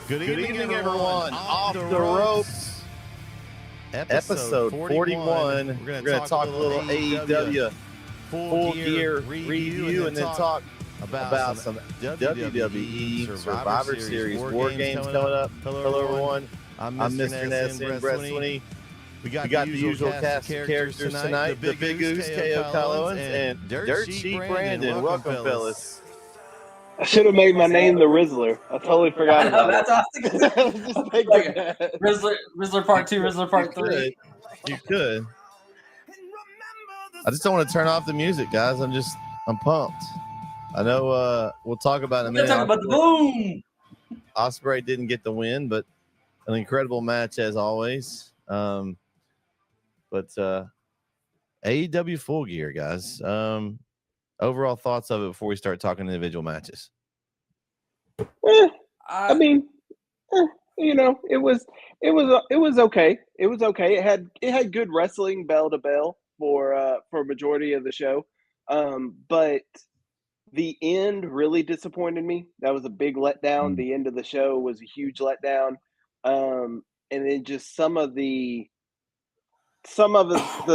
Good evening, everyone. Off the ropes. Episode 41. We're going to talk a little AEW full gear review and then talk about some WWE Survivor Series War Games coming up. Hello, everyone. I'm Mr. Ness and Bret Sweeney. We got the usual cast of characters tonight. The Big Goose, K.O. Collins, and Dirt Sheet Brandon. Welcome, fellas. I should have made my name the Rizzler. I totally forgot about that's it. awesome. Rizzler Part 2, Rizzler Part 3. You could. I just don't want to turn off the music, guys. I'm pumped. I know we'll talk about it in a minute. Talk about the boom. Ospreay didn't get the win, but an incredible match as always. But AEW Full Gear, guys. Overall thoughts of it before we start talking individual matches. I mean, it was okay. It was okay. It had good wrestling bell to bell for a majority of the show. But the end really disappointed me. That was a big letdown. The end of the show was a huge letdown. And then just some of the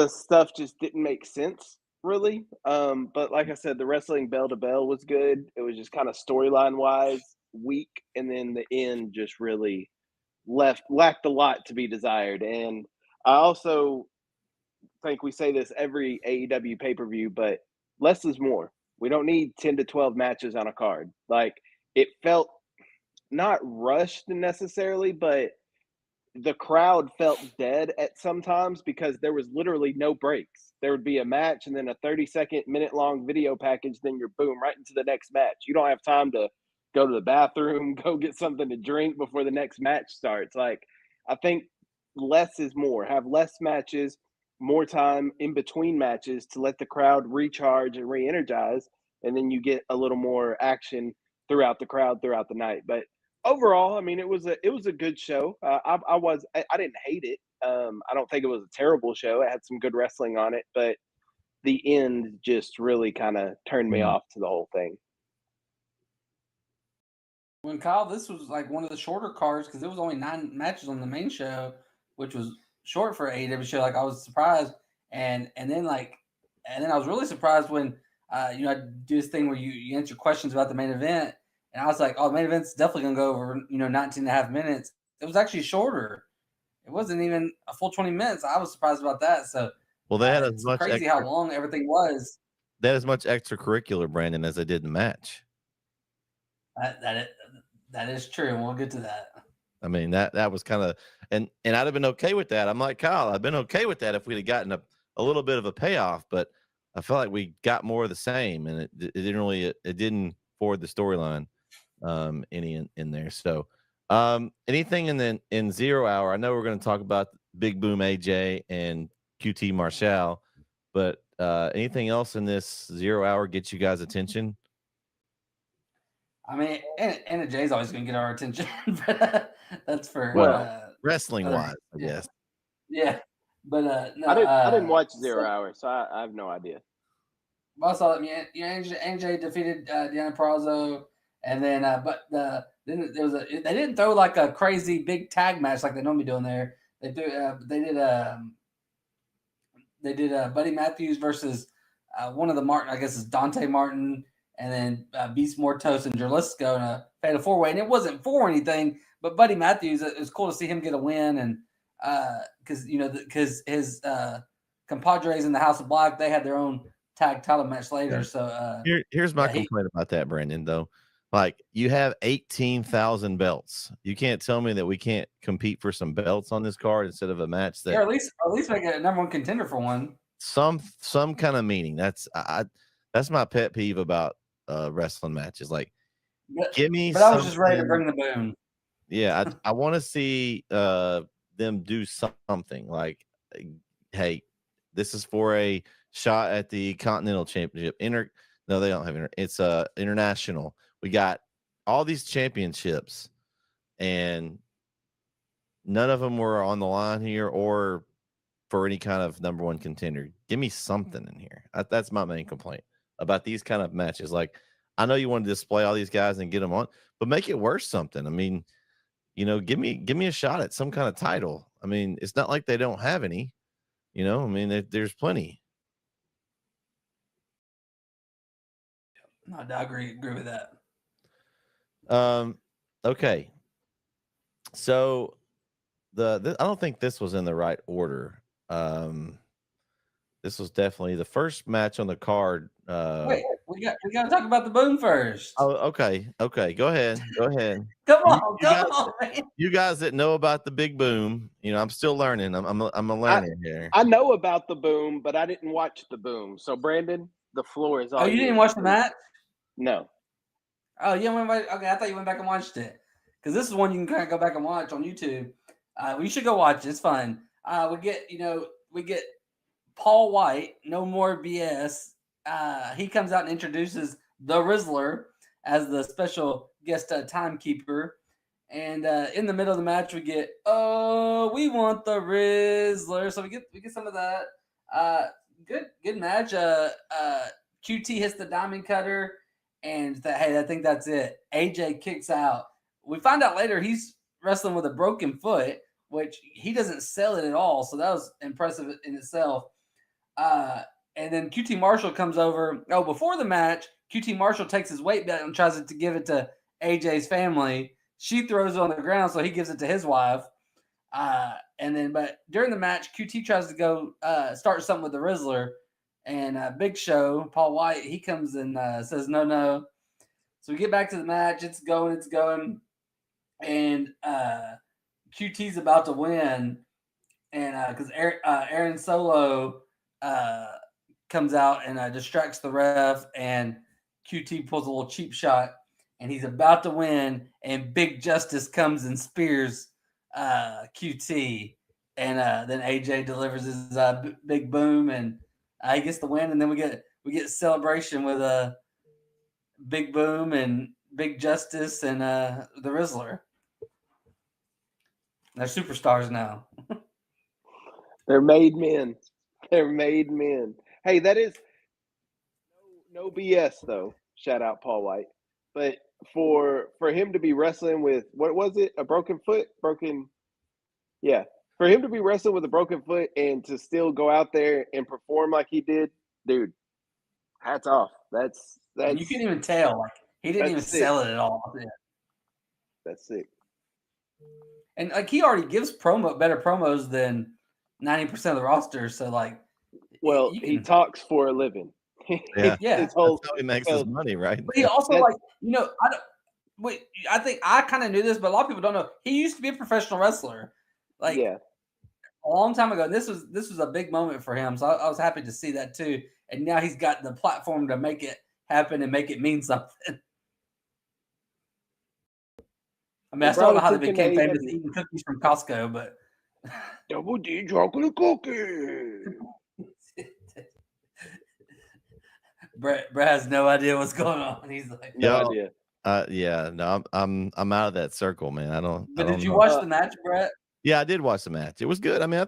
stuff just didn't make sense. Really, but like I said, the wrestling bell to bell was good. It was just kind of storyline wise weak, and then the end just really lacked a lot to be desired. And I also think we say this every AEW pay-per-view, but less is more. We don't need 10 to 12 matches on a card. Like, it felt not rushed necessarily, but the crowd felt dead at sometimes because there was literally no breaks. There would be a match and then a 30-second, minute-long video package, then you're boom, right into the next match. You don't have time to go to the bathroom, go get something to drink before the next match starts. Like, I think less is more. Have less matches, more time in between matches to let the crowd recharge and re-energize, and then you get a little more action throughout the crowd throughout the night. But overall, I mean, it was a good show. I didn't hate it. I don't think it was a terrible show. It had some good wrestling on it, but the end just really kind of turned me off to the whole thing. When Kyle, this was like one of the shorter cards because there was only 9 matches on the main show, which was short for an AEW show. Like, I was surprised, and then I was really surprised when I do this thing where you answer questions about the main event. And I was like, oh, the main event's definitely going to go over, 19 and a half minutes. It was actually shorter. It wasn't even a full 20 minutes. I was surprised about that. So, well, they had as much crazy how long everything was. They had as much extracurricular, Brandon, as they did in the match. That is true. And we'll get to that. I mean, that was kind of, and I'd have been okay with that. I'm like, Kyle, I've been okay with that if we'd have gotten a little bit of a payoff, but I felt like we got more of the same, and it didn't forward the storyline any in there. So anything in 0 hour, I know we're going to talk about Big Boom AJ and QT Marshall, but anything else in this 0 hour get you guys attention? I mean, Anna Jay's always going to get our attention, but that's for wrestling wise, I guess. Yeah, but no, I didn't watch 0 hour, so I have no idea. I saw that. AJ defeated Deanna Prazo. And then, then there was they didn't throw like a crazy big tag match like they normally do in there. They did Buddy Matthews versus one of the Martin, I guess it's Dante Martin, and then Beast Mortos and Jalisco in a fatal 4-way. And it wasn't for anything, but Buddy Matthews, it was cool to see him get a win, and because his compadres in the House of Black, they had their own tag title match later. Yeah. So here's my complaint about that, Brandon. Though. Like, you have 18,000 belts. You can't tell me that we can't compete for some belts on this card instead of a match that, or at least make it a number one contender for one. Some kind of meaning. That's my pet peeve about wrestling matches. Like, give me. But I was just ready to bring the boom. Yeah, I want to see them do something. Like, hey, this is for a shot at the Continental Championship. No, they don't have it's international. We got all these championships, and none of them were on the line here or for any kind of number one contender. Give me something in here. That's my main complaint about these kind of matches. Like, I know you want to display all these guys and get them on, but make it worth something. I mean, give me a shot at some kind of title. I mean, it's not like they don't have any. I mean, there's plenty. No, I agree with that. Okay. So I don't think this was in the right order. This was definitely the first match on the card. Wait, we got to talk about the boom first. Oh, okay. Go ahead. Come on, man. You guys that know about the big boom, I'm still learning. I'm a learner here. I know about the boom, but I didn't watch the boom. So Brandon, the floor is all. Oh, you didn't watch the match? No. Oh, you went back. Okay, I thought you went back and watched it, because this is one you can kind of go back and watch on YouTube. We should go watch it. It's fun. We get Paul White, no more BS. He comes out and introduces the Rizzler as the special guest timekeeper. And in the middle of the match, we get, we want the Rizzler. So we get some of that. Good match. QT hits the diamond cutter, and I think that's it. AJ kicks out. We find out later he's wrestling with a broken foot, which he doesn't sell it at all. So that was impressive in itself. And then QT Marshall comes over. Oh, before the match, QT Marshall takes his weight belt and tries to give it to AJ's family. She throws it on the ground, so he gives it to his wife. But during the match, QT tries to go start something with the Rizzler. And Big Show, Paul White, he comes and says, no. So we get back to the match. It's going. And QT's about to win. And because Aaron Solo comes out and distracts the ref, and QT pulls a little cheap shot, and he's about to win, and Big Justice comes and spears QT, and then AJ delivers his big boom, and he gets the win, and then we get celebration with a big boom and Big Justice and the Rizzler. They're superstars now. They're made men. Hey, that is no BS though. Shout out Paul White. But for him to be wrestling with, what was it? A broken foot? Yeah. For him to be wrestling with a broken foot and to still go out there and perform like he did, dude, hats off. That's you can't even tell. Like, he didn't even sell it at all. Yeah. That's sick. And like, he already gives better promos than 90% of the roster. So like, well, he talks for a living. Yeah. That's how he makes his money, right? But he also I think I kind of knew this, but a lot of people don't know. He used to be a professional wrestler, like a long time ago. And this was a big moment for him. So I was happy to see that too. And now he's got the platform to make it happen and make it mean something. I mean, I still don't know how they became famous eating cookies from Costco, but Double D chocolate cookie. Bret has no idea what's going on. He's like, no idea. Yeah, no, I'm out of that circle, man. I don't. But did you watch the match, Bret? Yeah, I did watch the match. It was good. I mean,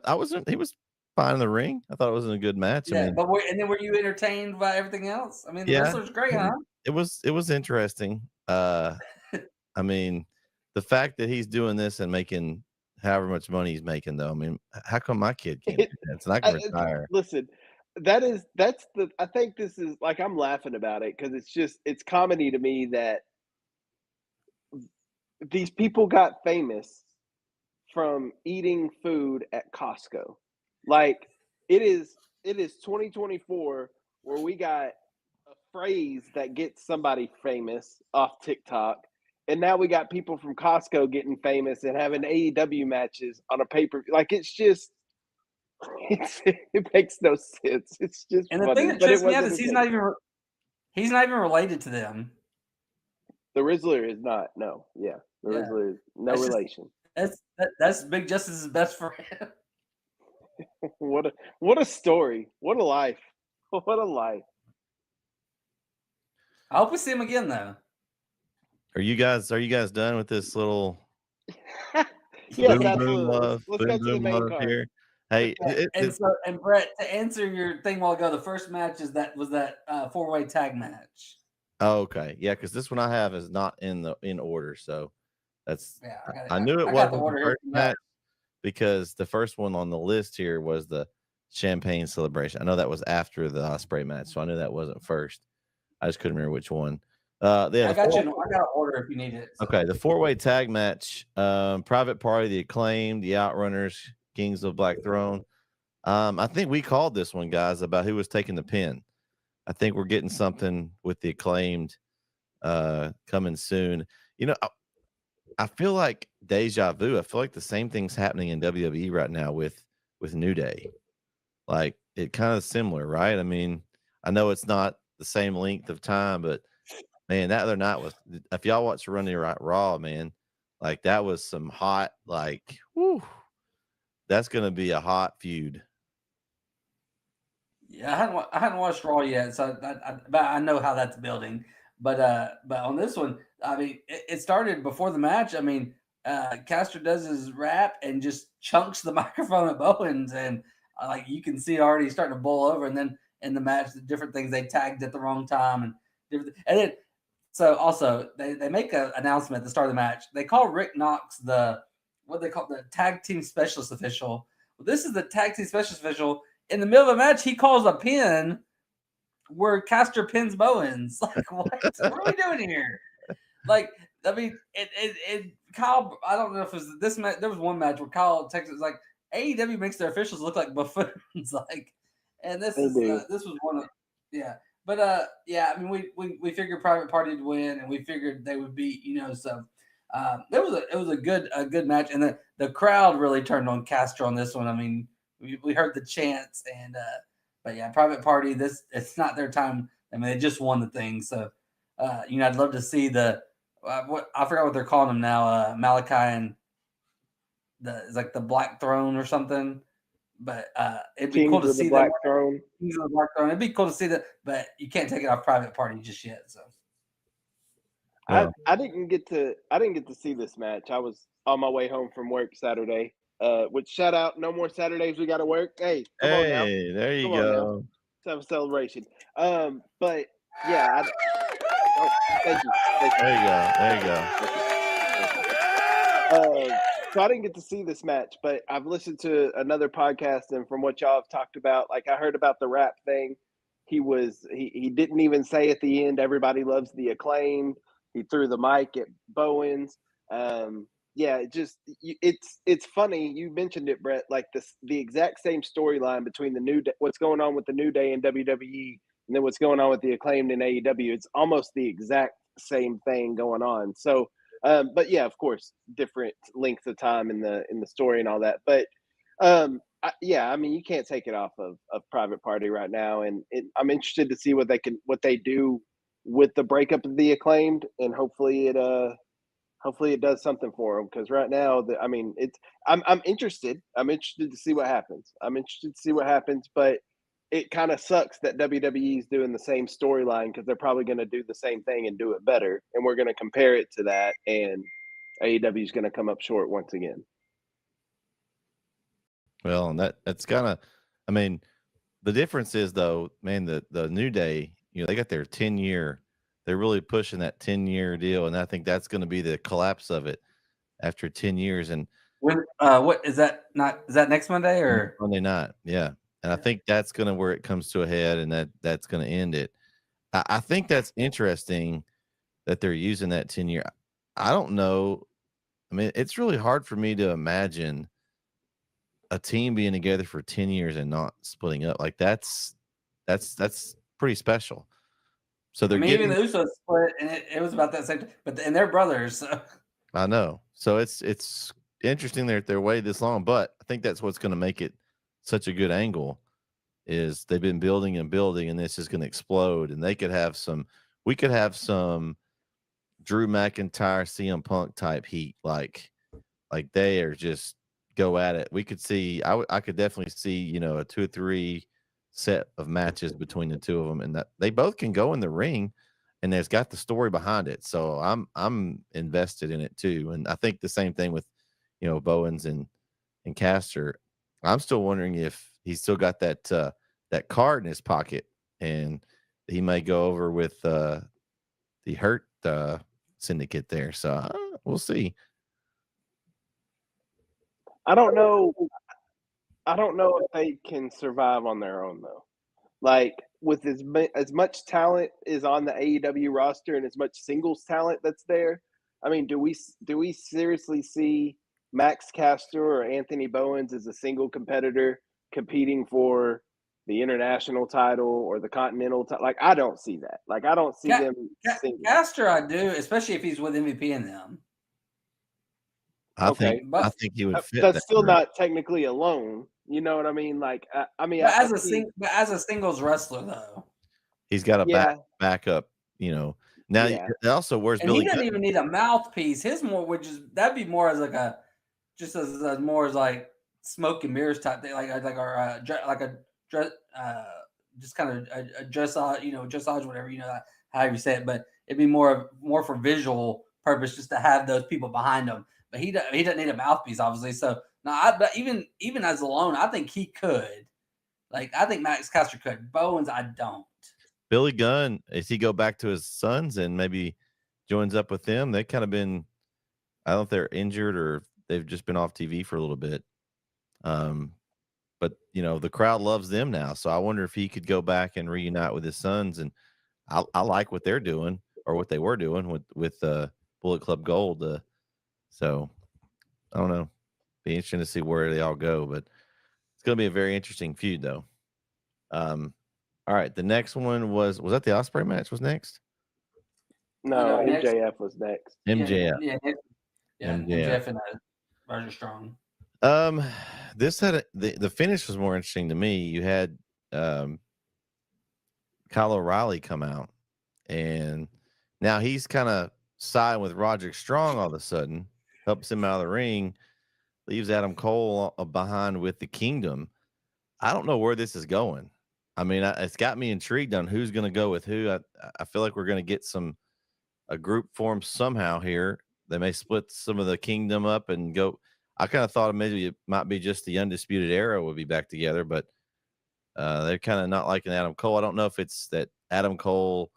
he was fine in the ring. I thought it was a good match. Yeah, I mean, but were you entertained by everything else? I mean, the wrestler's great, huh? It was interesting. I mean, the fact that he's doing this and making however much money he's making, though. I mean, how come my kid can't do that? So I can retire. Listen, I think this is like, I'm laughing about it because it's comedy to me that these people got famous from eating food at Costco. Like, it is 2024 where we got a phrase that gets somebody famous off TikTok. And now we got people from Costco getting famous and having AEW matches on a paper. Like, it makes no sense. It's just and the funny. thing that trips me out is he's not even related to them. The Rizzler is not. No, yeah, the Rizzler is no relation. That's Big Justice's best friend. What a story! What a life! What a life! I hope we see him again, though. Are you guys done with this little boom love? Let's go to the main card here. Hey, and Bret, to answer your thing while ago, the first match was that 4-way tag match. Oh, okay, yeah, because this one I have is not in order, so I knew it wasn't the first here. match because the first one on the list here was the champagne celebration. I know that was after the Ospreay match, so I knew that wasn't first. I just couldn't remember which one. I got an order if you need it. So. Okay, the 4-way tag match, Private Party, the Acclaimed, the Outrunners, Kings of Black Throne. I think we called this one, guys, about who was taking the pin. I think we're getting something with the Acclaimed coming soon. You know, I feel like deja vu. I feel like the same thing's happening in WWE right now with New Day. Like, it kind of similar, right? I mean, I know it's not the same length of time, but man, that other night was, if y'all watch Running Raw, man, like that was some hot, like, whoo, that's going to be a hot feud. Yeah, I hadn't watched Raw yet, so but I know how that's building. But on this one, I mean, it started before the match. I mean, Caster does his rap and just chunks the microphone at Bowens, and like you can see already starting to bowl over. And then in the match, the different things they tagged at the wrong time, and then so also they make an announcement at the start of the match. They call Rick Knox what they call the tag team specialist official. Well, this is the tag team specialist official. In the middle of a match, he calls a pin where Caster pins Bowens. Like, what? What are we doing here? Like, I mean, Kyle, I don't know if it was this match. There was one match where Kyle texted like AEW makes their officials look like buffoons. Like, and this was one of, yeah. But yeah, I mean, we figured Private Party would win, and we figured they would beat, so it was a good match, and the crowd really turned on Caster on this one. I mean, we heard the chants, and but yeah, Private Party, it's not their time. I mean, they just won the thing, so I'd love to see the what I forgot what they're calling them now, Malachi and it's like the Black Throne or something. But it'd be cool to see Black Throne. Kings of the Black Throne. It'd be cool to see that, but you can't take it off Private Party just yet. So I didn't get to see this match. I was on my way home from work Saturday. Which shout out, no more Saturdays we got to work. Hey, come on now. There you go. Let's have a celebration. But yeah, thank you. There you go. So I didn't get to see this match, but I've listened to another podcast, and from what y'all have talked about, like I heard about the rap thing. He didn't even say at the end, everybody loves the Acclaimed. He threw the mic at Bowens. Yeah, it's funny. You mentioned it, Bret. Like the exact same storyline between what's going on with the New Day in WWE, and then what's going on with the Acclaimed in AEW. It's almost the exact same thing going on. So, but yeah, of course, different lengths of time in the story and all that. But I mean, you can't take it off of Private Party right now, and I'm interested to see what they do with the breakup of the Acclaimed, and hopefully it does something for them, because right now, I'm interested. I'm interested to see what happens. But it kind of sucks that WWE is doing the same storyline, because they're probably going to do the same thing and do it better, and we're going to compare it to that, and AEW is going to come up short once again. Well, and that's kind of, I mean, the difference is though, man, the New Day, they got their 10-year. They're really pushing that 10-year deal, and I think that's going to be the collapse of it after 10 years. And when what is that? Is that next Monday or Monday night? Yeah, and I think that's going to where it comes to a head, and that's going to end it. I think that's interesting that they're using that 10-year. I don't know. I mean, it's really hard for me to imagine a team being together for 10 years and not splitting up. Like that's pretty special. So they're even the Usos split, and it was about that same. And they're brothers. So. I know. So it's interesting they're waiting this long, but I think that's what's going to make it such a good angle. Is they've been building and building, and this is going to explode, and we could have some Drew McIntyre, CM Punk type heat, like they are just go at it. We could see. I could definitely see a 2 or 3 set of matches between the two of them, and that they both can go in the ring, and there's got the story behind it. So I'm invested in it too, and I think the same thing with Bowens and Caster. I'm still wondering if he's still got that card in his pocket, and he may go over with the Hurt Syndicate there. So we'll see. I don't know. I don't know if they can survive on their own though. Like with as much talent is on the AEW roster and as much singles talent that's there. I mean, do we seriously see Max Caster or Anthony Bowens as a single competitor competing for the international title or the continental title? Like, I don't see that. Like, I don't see them singles. Caster, I do, especially if he's with MVP and them. I think he would fit. That's still not technically alone. You know what I mean? Like, but as a singles wrestler though, he's got a backup. You know, now also where's Billy? He doesn't even need a mouthpiece. His more that'd be more as like a just as more as like smoke and mirrors type thing, like just kind of a dressage, dressage, whatever, however you say it. But it'd be more for visual purpose, just to have those people behind him. But he doesn't need a mouthpiece, obviously. So but even as alone, I think he could. Like, I think Max Caster could. Bowens, I don't. Billy Gunn, if he go back to his sons and maybe joins up with them, they've kind of been, I don't know if they're injured or they've just been off TV for a little bit. But the crowd loves them now. So I wonder if he could go back and reunite with his sons. And I like what they're doing, or what they were doing with Bullet Club Gold. So I don't know. Be interesting to see where they all go, but it's going to be a very interesting feud though. All right. The next one was that the Ospreay match was next? No, MJF was next. MJF. Yeah, MJF and Roger Strong. This had the finish was more interesting to me. You had Kyle O'Reilly come out, and now he's kind of siding with Roderick Strong all of a sudden, helps him out of the ring, leaves Adam Cole behind with the Kingdom. I don't know where this is going. I mean, it's got me intrigued on who's going to go with who. I feel like we're going to get a group formed somehow here. They may split some of the Kingdom up and go. I kind of thought maybe it might be just the Undisputed Era would be back together, but they're kind of not liking Adam Cole. I don't know if it's that Adam Cole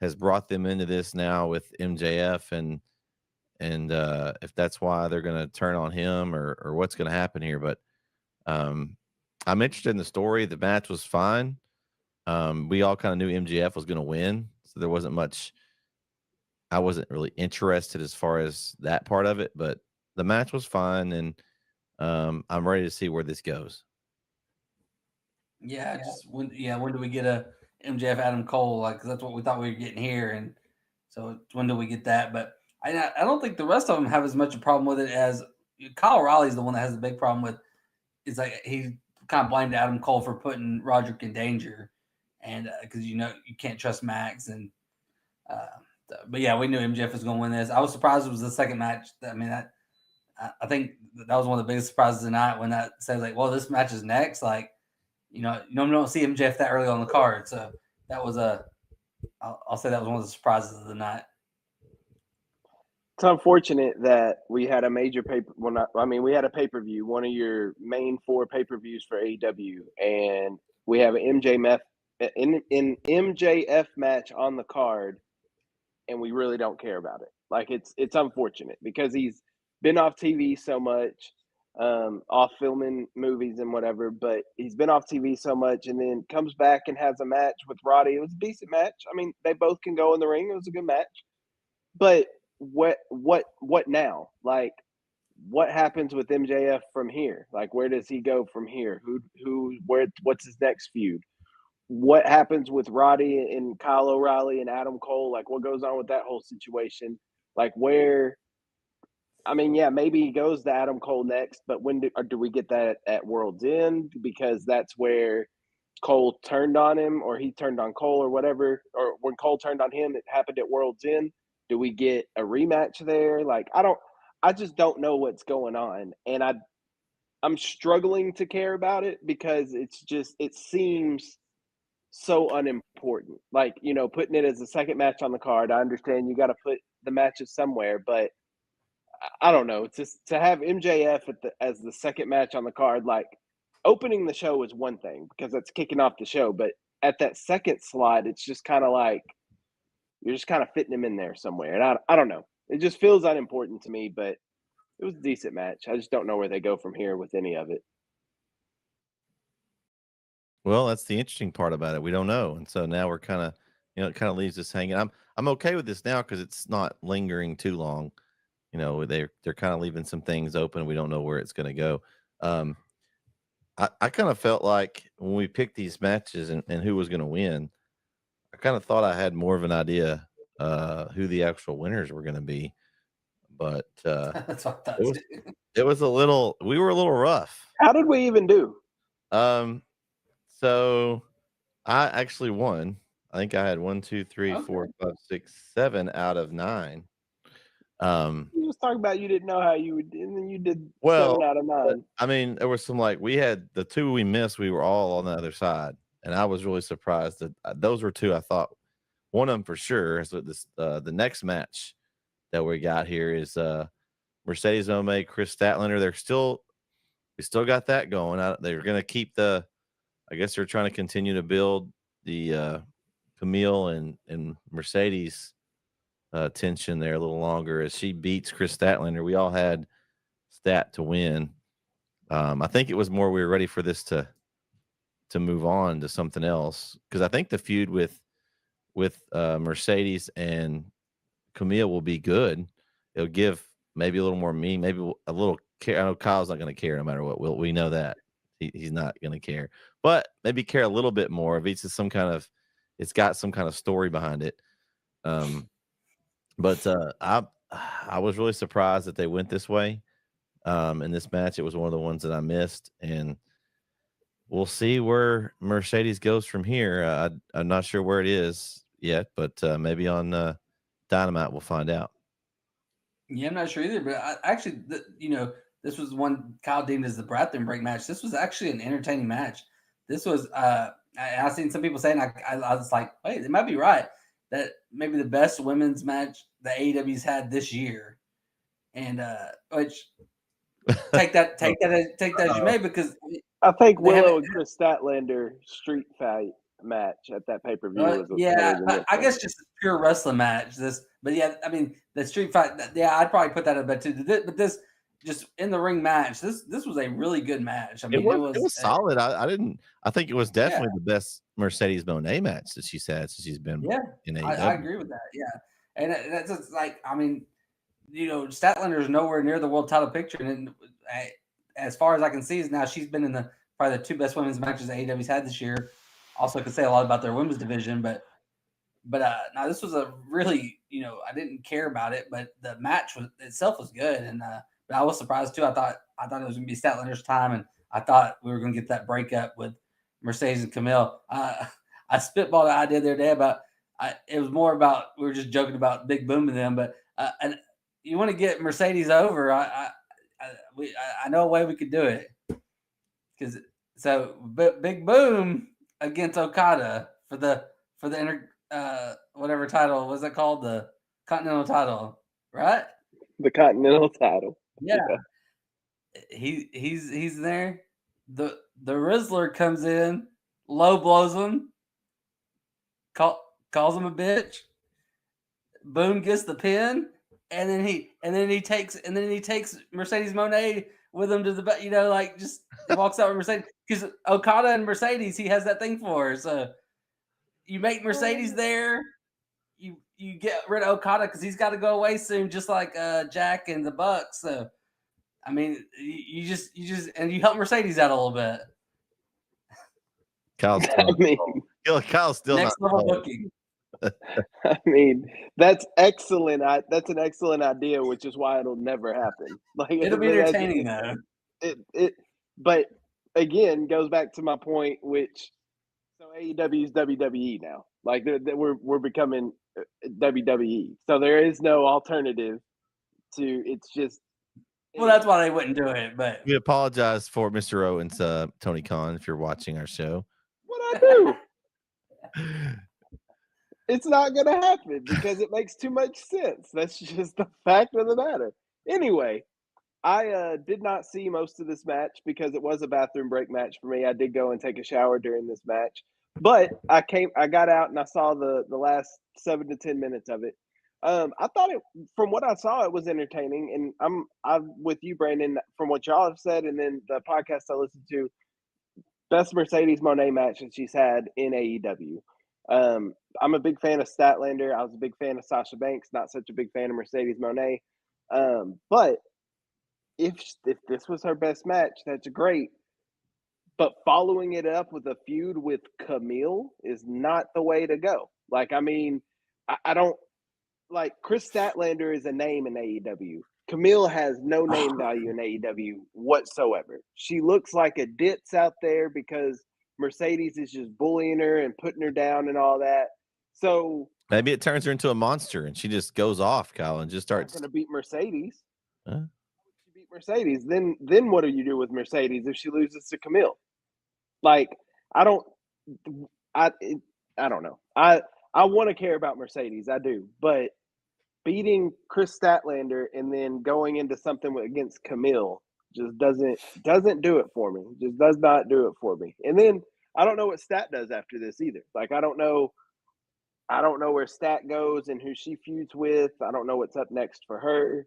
has brought them into this now with MJF, and if that's why they're going to turn on him, or what's going to happen here. But I'm interested in the story. The match was fine. We all kind of knew MJF was going to win, so there wasn't much. I wasn't really interested as far as that part of it, but the match was fine, and I'm ready to see where this goes. Yeah, when do we get a MJF Adam Cole? Like, that's what we thought we were getting here, and so when do we get that? But I don't think the rest of them have as much a problem with it as Kyle O'Reilly's the one that has a big problem with. It's like he kind of blamed Adam Cole for putting Roderick in danger, and because you can't trust Max, and but yeah, we knew MJF was going to win this. I was surprised it was the second match. I mean, I think that was one of the biggest surprises tonight when that said, like, well, this match is next. Like, you don't see MJF that early on the card. So that was I'll say that was one of the surprises of the night. It's unfortunate that we had a major we had a pay-per-view, one of your main 4 pay-per-views for AEW, and we have an MJF match on the card, and we really don't care about it. Like, it's unfortunate because he's been off TV so much, off filming movies and whatever, but he's been off TV so much, and then comes back and has a match with Roddy. It was a decent match. I mean, they both can go in the ring. It was a good match. But what now? Like, what happens with MJF from here? Like, where does he go from here? What's his next feud? What happens with Roddy and Kyle O'Reilly and Adam Cole? Like, what goes on with that whole situation? Like, where? I mean, yeah, maybe he goes to Adam Cole next, but when do we get that at World's End? Because that's where Cole turned on him, or he turned on Cole, or whatever. Or when Cole turned on him, it happened at World's End. Do we get a rematch there? Like, I just don't know what's going on, and I'm struggling to care about it because it seems so unimportant. Like, putting it as a second match on the card. I understand you got to put the matches somewhere, but I don't know. Just to have MJF as the second match on the card, like, opening the show is one thing because that's kicking off the show, but at that second slot, it's just kind of like you're just kind of fitting him in there somewhere, and I don't know. It just feels unimportant to me, but It was a decent match. I just don't know where they go from here with any of it. Well, that's the interesting part about it. We don't know, and so now we're kind of, it kind of leaves us hanging. I'm okay with this now because it's not lingering too long. They're kind of leaving some things open. We don't know where it's going to go. I kind of felt like when we picked these matches and who was going to win, I kind of thought I had more of an idea who the actual winners were going to be, but That's what I thought. we were a little rough. How did we even do? So I actually won. I think I had 1, 2, 3, 4, 5, 6, 7 out of 9. You was talking about you didn't know how you would, and then you did 7 well, out of 9. I mean, there was some we had the 2 we missed. We were all on the other side, and I was really surprised that those were 2 I thought. One of them for sure. So the next match that we got here is Mercedes Moné, Chris Statlander. We still got that going. They're going to keep I guess they're trying to continue to build the Camille and Mercedes tension there a little longer as she beats Chris Statlander. We all had Stat to win. I think it was more we were ready for this to move on to something else, because I think the feud with Mercedes and Camille will be good. It'll give maybe a little more maybe a little care. I know Kyle's not going to care no matter what. We know that he's not going to care, but maybe care a little bit more if it's it's got some kind of story behind it. But I was really surprised that they went this way in this match. It was one of the ones that I missed, and we'll see where Mercedes goes from here. I'm not sure where it is yet, but maybe on Dynamite we'll find out. Yeah, I'm not sure either, but this was one Kyle deemed as the Brethren break match. This was actually an entertaining match. This was I've seen some people saying I was like, wait, they might be right, that maybe the best women's match the AEW's had this year, and which take that as you may, because I think Willow and Chris Statlander street fight match at that pay-per-view was I guess just a pure wrestling match. But yeah, I mean the street fight. Yeah, I'd probably put that in bed too. But this just in the ring match. This was a really good match. I mean, it was solid. I think it was definitely the best Mercedes Moné match that she's had since she's been. In AEW. I agree with that. Yeah, and that's just I mean, Statlander is nowhere near the world title picture, and as far as I can see, is now she's been in probably the 2 best women's matches AEW's had this year. Also, could say a lot about their women's division, but now this was a really, I didn't care about it, but the match itself was good, and but I was surprised too. I thought it was going to be Statlander's time, and I thought we were going to get that breakup with Mercedes and Camille. I spitballed the idea the other day about it was more about, we were just joking about Big Boom and them, but and you want to get Mercedes over. I know a way we could do it, but Big Boom against Okada for the whatever title was it called, the Continental title, right? The Continental title. Yeah. He's there. The Rizzler comes in, low blows him, calls him a bitch. Boom gets the pin, and then he takes Mercedes Moné with him to the just walks out with Mercedes, because Okada and Mercedes, he has that thing for her. So you make Mercedes there, you get rid of Okada because he's got to go away soon, just like Jack and the Bucks. So I mean, you just and you help Mercedes out a little bit. Kyle's still next level booking. I mean, that's excellent. That's an excellent idea, which is why it'll never happen. It'll be entertaining though. But again, goes back to my point, which AEW is WWE now. We're becoming WWE, so there is no alternative to. It's just. Well, that's why they wouldn't do it. But we apologize for Mr. Owens, Tony Khan, if you're watching our show. What I do? It's not going to happen because it makes too much sense. That's just the fact of the matter. Anyway, I did not see most of this match because it was a bathroom break match for me. I did go and take a shower during this match, but I got out and I saw the last 7 to 10 minutes of it. I thought it, from what I saw, it was entertaining, and I'm with you, Brandon, from what y'all have said, and then the podcast I listened to. Best Mercedes Moné match that she's had in AEW. I'm a big fan of Statlander. I was a big fan of Sasha Banks. Not such a big fan of Mercedes Moné. But if this was her best match, that's great. But following it up with a feud with Camille is not the way to go. Like, I mean, I don't like Chris Statlander is a name in AEW. Camille has no name value in AEW whatsoever. She looks like a ditz out there because Mercedes is just bullying her and putting her down and all that. So maybe it turns her into a monster and she just goes off, Kyle, and just starts going to beat Mercedes. Huh? She beat Mercedes. Then what do you do with Mercedes if she loses to Camille? Like, I don't know. I want to care about Mercedes. I do, but beating Chris Statlander and then going into something against Camille just doesn't do it for me. Just does not do it for me. And then I don't know what Stat does after this either. Like, I don't know where Stat goes and who she feuds with. I don't know what's up next for her.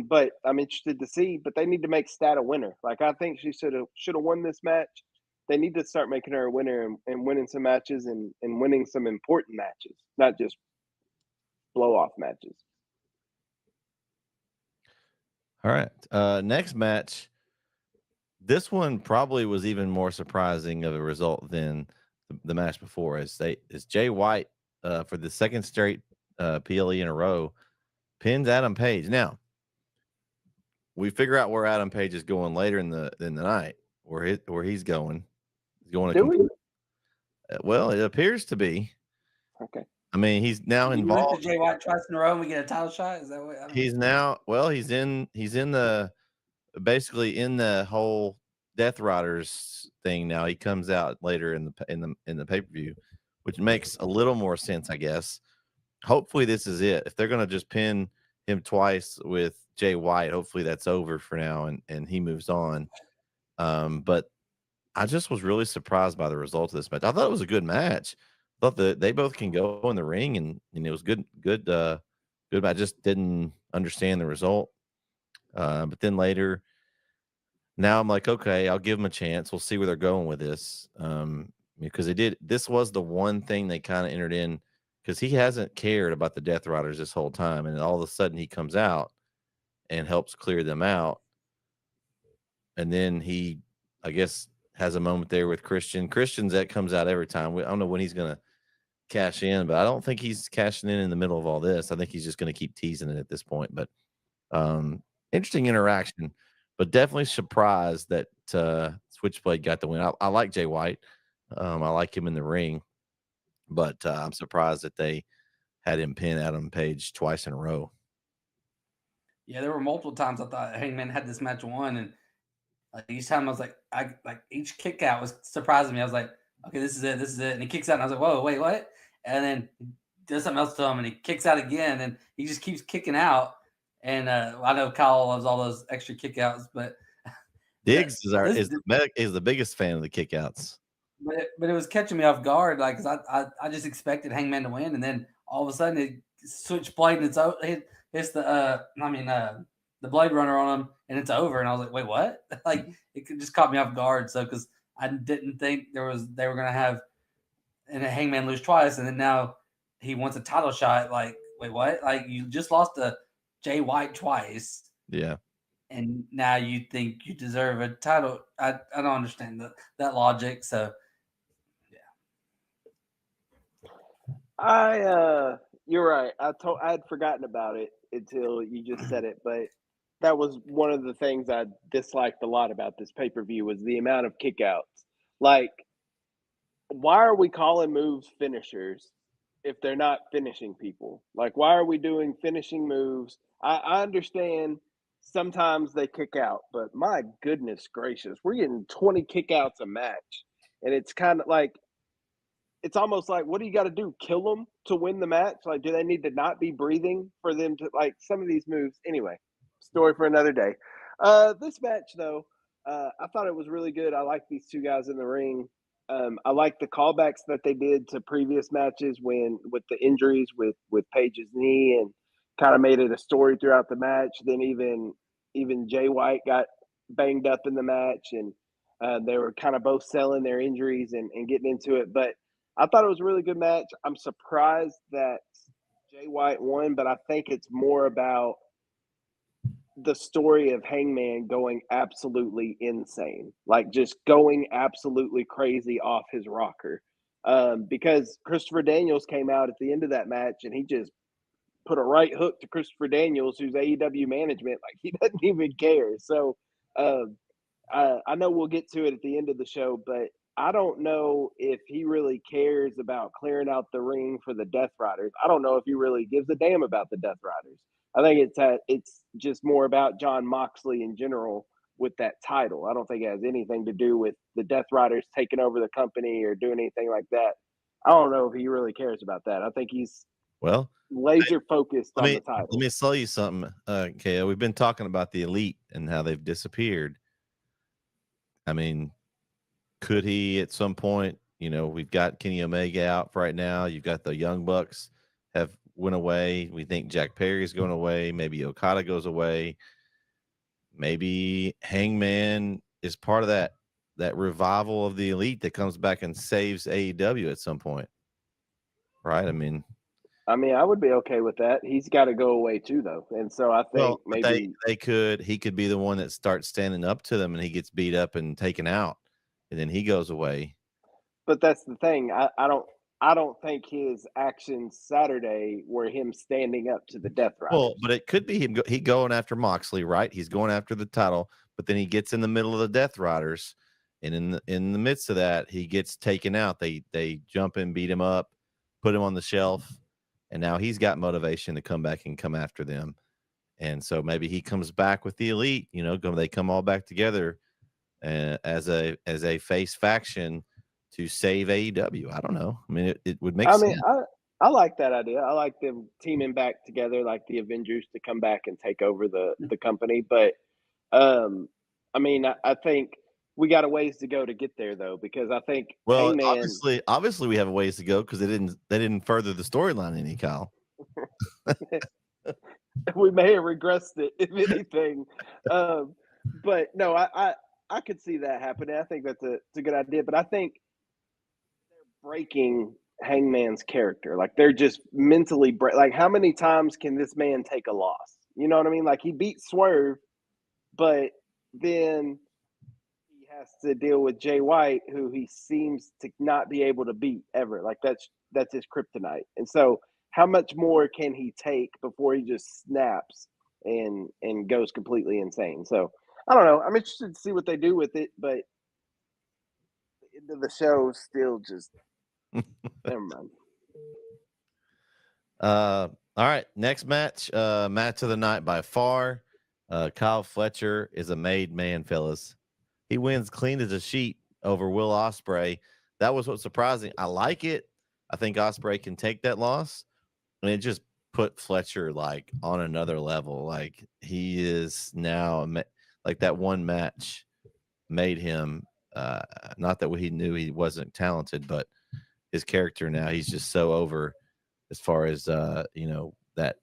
But I'm interested to see. But they need to make Stat a winner. Like, I think she should have won this match. They need to start making her a winner and winning some matches and winning some important matches, not just blow off matches. All right. Next match. This one probably was even more surprising of a result than the match before. As Jay White for the second straight PLE in a row pins Adam Page. Now we figure out where Adam Page is going later in the night, where he's going. He's going to. Well, it appears to be. Okay. I mean, he's now involved. Jay White twice in a row and we get a title shot. Is that what? He's now. Well, he's in the basically in the whole Death Riders thing now. He comes out later in the pay-per-view, which makes a little more sense, I guess. Hopefully this is it. If they're going to just pin him twice with Jay White, hopefully that's over for now and he moves on. But I just was really surprised by the result of this match. I thought it was a good match. I thought that they both can go in the ring and it was good. I just didn't understand the result. But then later, now I'm like, okay, I'll give them a chance. We'll see where they're going with this. Because this was the one thing they kind of entered in because he hasn't cared about the Death Riders this whole time. And all of a sudden he comes out and helps clear them out. And then he, I guess, has a moment there with Christian. Christian's that comes out every time. I don't know when he's going to cash in, but I don't think he's cashing in the middle of all this. I think he's just going to keep teasing it at this point. But interesting interaction, but definitely surprised that Switchblade got the win. I like Jay White. I like him in the ring, but I'm surprised that they had him pin Adam Page twice in a row. Yeah, there were multiple times I thought Hangman had this match won, and each time I was like, each kick out was surprising me. I was like, okay, this is it. And he kicks out, and I was like, whoa, wait, what? And then he does something else to him, and he kicks out again, and he just keeps kicking out. And I know Kyle loves all those extra kickouts, but Diggs is the biggest fan of the kickouts. But it was catching me off guard, like, because I just expected Hangman to win, and then all of a sudden it Switchblade and it's the Blade Runner on him, and it's over, and I was like, wait, what? Like, it just caught me off guard. So because I didn't think they were gonna have and Hangman lose twice, and then now he wants a title shot. Like, wait, what? Like, you just lost to Jay White twice. Yeah. And now you think you deserve a title. I don't understand that logic. So, yeah. You're right. I had forgotten about it until you just said it, but that was one of the things I disliked a lot about this pay-per-view was the amount of kickouts. Like, why are we calling moves finishers if they're not finishing people? Like, why are we doing finishing moves? I understand sometimes they kick out, but my goodness gracious, we're getting 20 kickouts a match. And it's kind of like, it's almost like, what do you got to do? Kill them to win the match? Like, do they need to not be breathing for them to, like, some of these moves? Anyway, story for another day. This match, though, I thought it was really good. I like these two guys in the ring. I like the callbacks that they did to previous matches with the injuries with Paige's knee kind of made it a story throughout the match. Then even Jay White got banged up in the match, and they were kind of both selling their injuries and getting into it. But I thought it was a really good match. I'm surprised that Jay White won, but I think it's more about the story of Hangman going absolutely insane, like just going absolutely crazy off his rocker. Because Christopher Daniels came out at the end of that match and he just put a right hook to Christopher Daniels, who's AEW management. Like, he doesn't even care. So I know we'll get to it at the end of the show, but I don't know if he really cares about clearing out the ring for the Death Riders. I don't know if he really gives a damn about the Death Riders. I think it's just more about Jon Moxley in general with that title. I don't think it has anything to do with the Death Riders taking over the company or doing anything like that. I don't know if he really cares about that. I think he's laser focused on the title. Let me tell you something, Kale. We've been talking about the Elite and how they've disappeared. I mean, could he at some point, we've got Kenny Omega out for right now. You've got the Young Bucks have went away. We think Jack Perry's going away. Maybe Okada goes away. Maybe Hangman is part of that revival of the Elite that comes back and saves AEW at some point. Right? I mean, I would be okay with that. He's got to go away too, though. And so I think maybe he could be the one that starts standing up to them and he gets beat up and taken out and then he goes away. But that's the thing. I don't think his actions Saturday were him standing up to the Death Riders. Well, but it could be him. He going after Moxley, right? He's going after the title, but then he gets in the middle of the Death Riders, and in the midst of that, he gets taken out. They jump and beat him up, put him on the shelf, and now he's got motivation to come back and come after them. And so maybe he comes back with the Elite. They come all back together as a face faction to save AEW. I don't know. I mean, it would make sense. I like that idea. I like them teaming back together like the Avengers to come back and take over the company. But, I think we got a ways to go to get there, though, because I think Hangman, obviously we have a ways to go because they didn't further the storyline any, Kyle. We may have regressed it, if anything. But no, I could see that happening. I think it's a good idea. But I think they're breaking Hangman's character. Like, they're just mentally like, how many times can this man take a loss? You know what I mean? Like, he beat Swerve, but then he has to deal with Jay White, who he seems to not be able to beat ever. Like, that's his kryptonite. And so how much more can he take before he just snaps and goes completely insane? So I don't know. I'm interested to see what they do with it, but the end of the show still just never mind. All right, next match, match of the night by far. Kyle Fletcher is a made man, fellas. He wins clean as a sheet over Will Ospreay. That was what's surprising. I like it. I think Ospreay can take that loss, and it just put Fletcher like on another level. Like, he is now like that one match made him. Not that he knew he wasn't talented, but his character now, he's just so over as far as that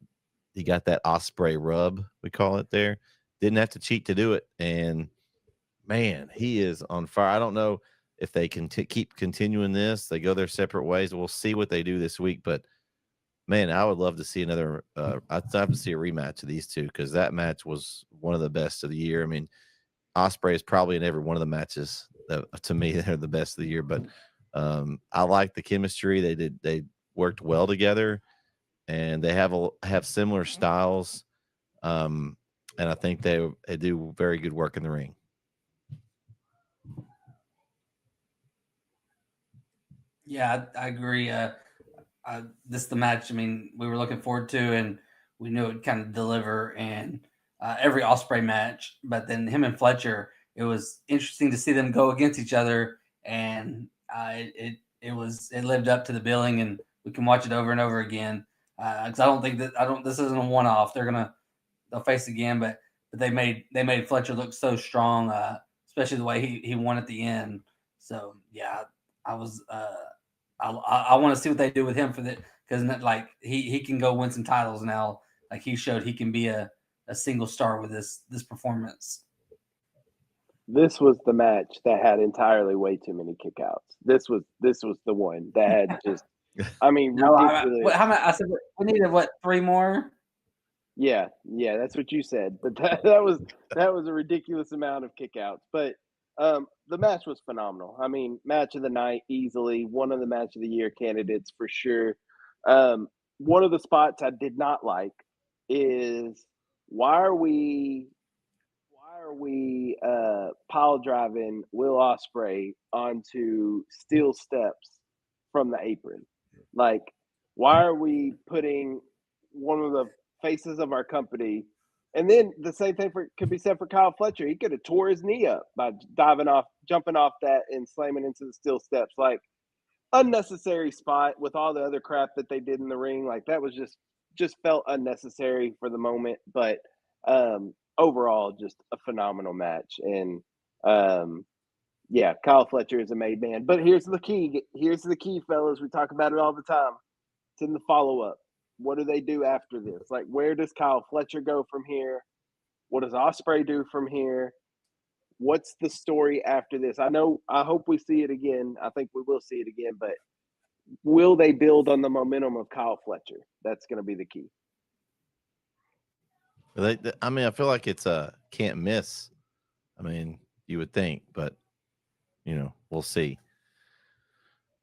he got that Ospreay rub, we call it there. Didn't have to cheat to do it. And man, he is on fire. I don't know if they can keep continuing this. They go their separate ways. We'll see what they do this week. But man, I would love to see another. I'd have to see a rematch of these two because that match was one of the best of the year. I mean, Ospreay is probably in every one of the matches. To me, they're the best of the year. But I like the chemistry. They worked well together, and they have similar styles. And I think they do very good work in the ring. Yeah, I agree. This is the match. I mean, we were looking forward to, and we knew it would kind of deliver. And every Ospreay match, but then him and Fletcher, it was interesting to see them go against each other, and it lived up to the billing, and we can watch it over and over again. Because this isn't a one-off. They'll face again, but they made Fletcher look so strong, especially the way he won at the end. So yeah, I want to see what they do with him for that, because like he can go win some titles now. like he showed he can be a single star with this performance. This was the match that had entirely way too many kickouts. This was the one that had just, I mean, ridiculous. How many? I said we needed 3 more. Yeah, that's what you said. But that was a ridiculous amount of kickouts. But the match was phenomenal. I mean, match of the night easily, one of the match of the year candidates for sure. One of the spots I did not like is why are we pile driving Will Ospreay onto steel steps from the apron? Like, why are we putting one of the faces of our company? And then the same thing could be said for Kyle Fletcher. He could have tore his knee up by jumping off that and slamming into the steel steps. Like, unnecessary spot with all the other crap that they did in the ring. Like, that was just felt unnecessary for the moment. But overall, just a phenomenal match. And yeah, Kyle Fletcher is a made man. But here's the key. Here's the key, fellas. We talk about it all the time. It's in the follow-up. What do they do after this? Like, where does Kyle Fletcher go from here? What does Ospreay do from here? What's the story after this? I hope we see it again. I think we will see it again. But will they build on the momentum of Kyle Fletcher? That's going to be the key. I mean, I feel like it's a can't miss. I mean, you would think, but we'll see.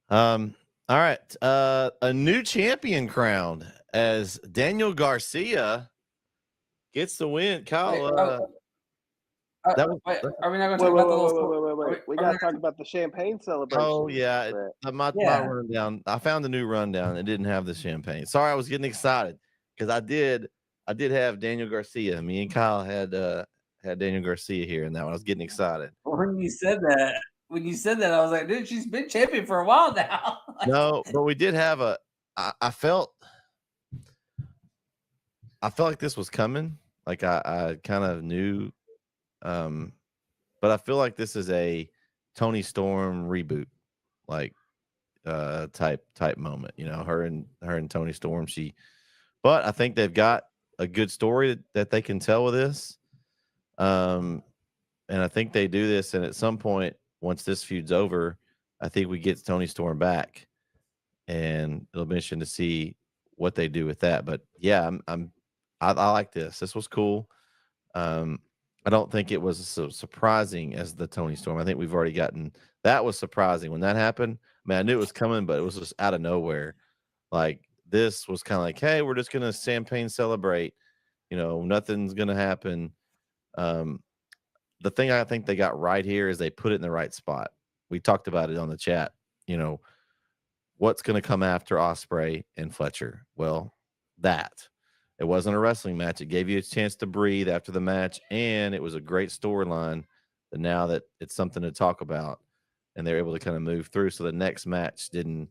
All right. A new champion crowned as Daniel Garcia gets the win. Kyle, are we not going to talk about the little? Wait. We got to talk about the champagne celebration. Oh yeah, my rundown. I found a new rundown. It didn't have the champagne. Sorry, I was getting excited because I did have Daniel Garcia. Me and Kyle had Daniel Garcia here, and that one I was getting excited. When you said that, I was like, dude, she's been champion for a while now. No, but we did have I felt like this was coming. Like I kind of knew, but I feel like this is a Toni Storm reboot, like type moment. Her and Toni Storm. But I think they've got a good story that they can tell with this. And I think they do this, and at some point, once this feud's over, I think we get Toni Storm back, and it'll be interesting to see what they do with that. But yeah, I like this. This was cool. I don't think it was so surprising as the Toni Storm. I think we've already gotten that was surprising when that happened. I mean, I knew it was coming, but it was just out of nowhere. Like this was kind of like, hey, we're just gonna champagne celebrate. Nothing's gonna happen. The thing I think they got right here is they put it in the right spot. We talked about it on the chat. What's going to come after Ospreay and Fletcher? Well, that. It wasn't a wrestling match. It gave you a chance to breathe after the match, and it was a great storyline. That now that it's something to talk about, and they're able to kind of move through. So the next match didn't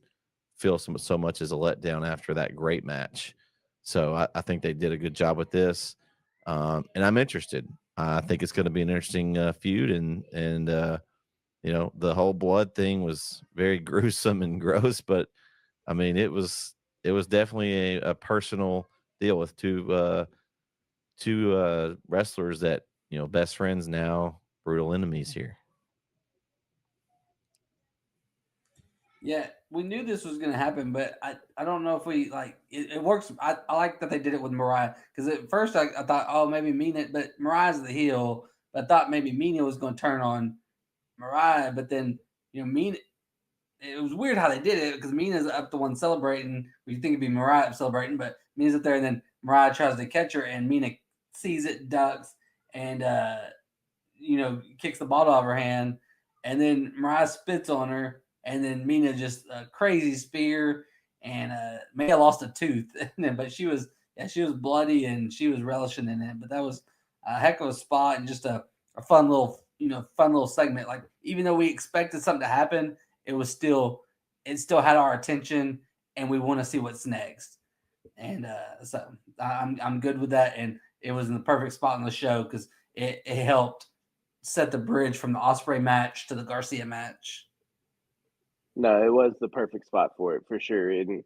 feel so much as a letdown after that great match. So I think they did a good job with this, and I'm interested. I think it's going to be an interesting feud, and the whole blood thing was very gruesome and gross, but I mean it was definitely a personal deal with two wrestlers that best friends now, brutal enemies here. Yeah, we knew this was going to happen, but I don't know if we it works. I like that they did it with Mariah because at first I thought, oh, maybe Mina, but Mariah's the heel. But I thought maybe Mina was going to turn on Mariah, but then Mina. It was weird how they did it because Mina's up the one celebrating. You think it'd be Mariah celebrating, but Mina's up there, and then Mariah tries to catch her, and Mina sees it, ducks, and kicks the bottle out of her hand, and then Mariah spits on her. And then Mina just a crazy spear, and Maya lost a tooth. But she was bloody and she was relishing in it. But that was a heck of a spot and just a fun little segment. Like even though we expected something to happen, it still had our attention, and we want to see what's next. And so I'm good with that. And it was in the perfect spot in the show because it helped set the bridge from the Ospreay match to the Garcia match. No, it was the perfect spot for it, for sure. And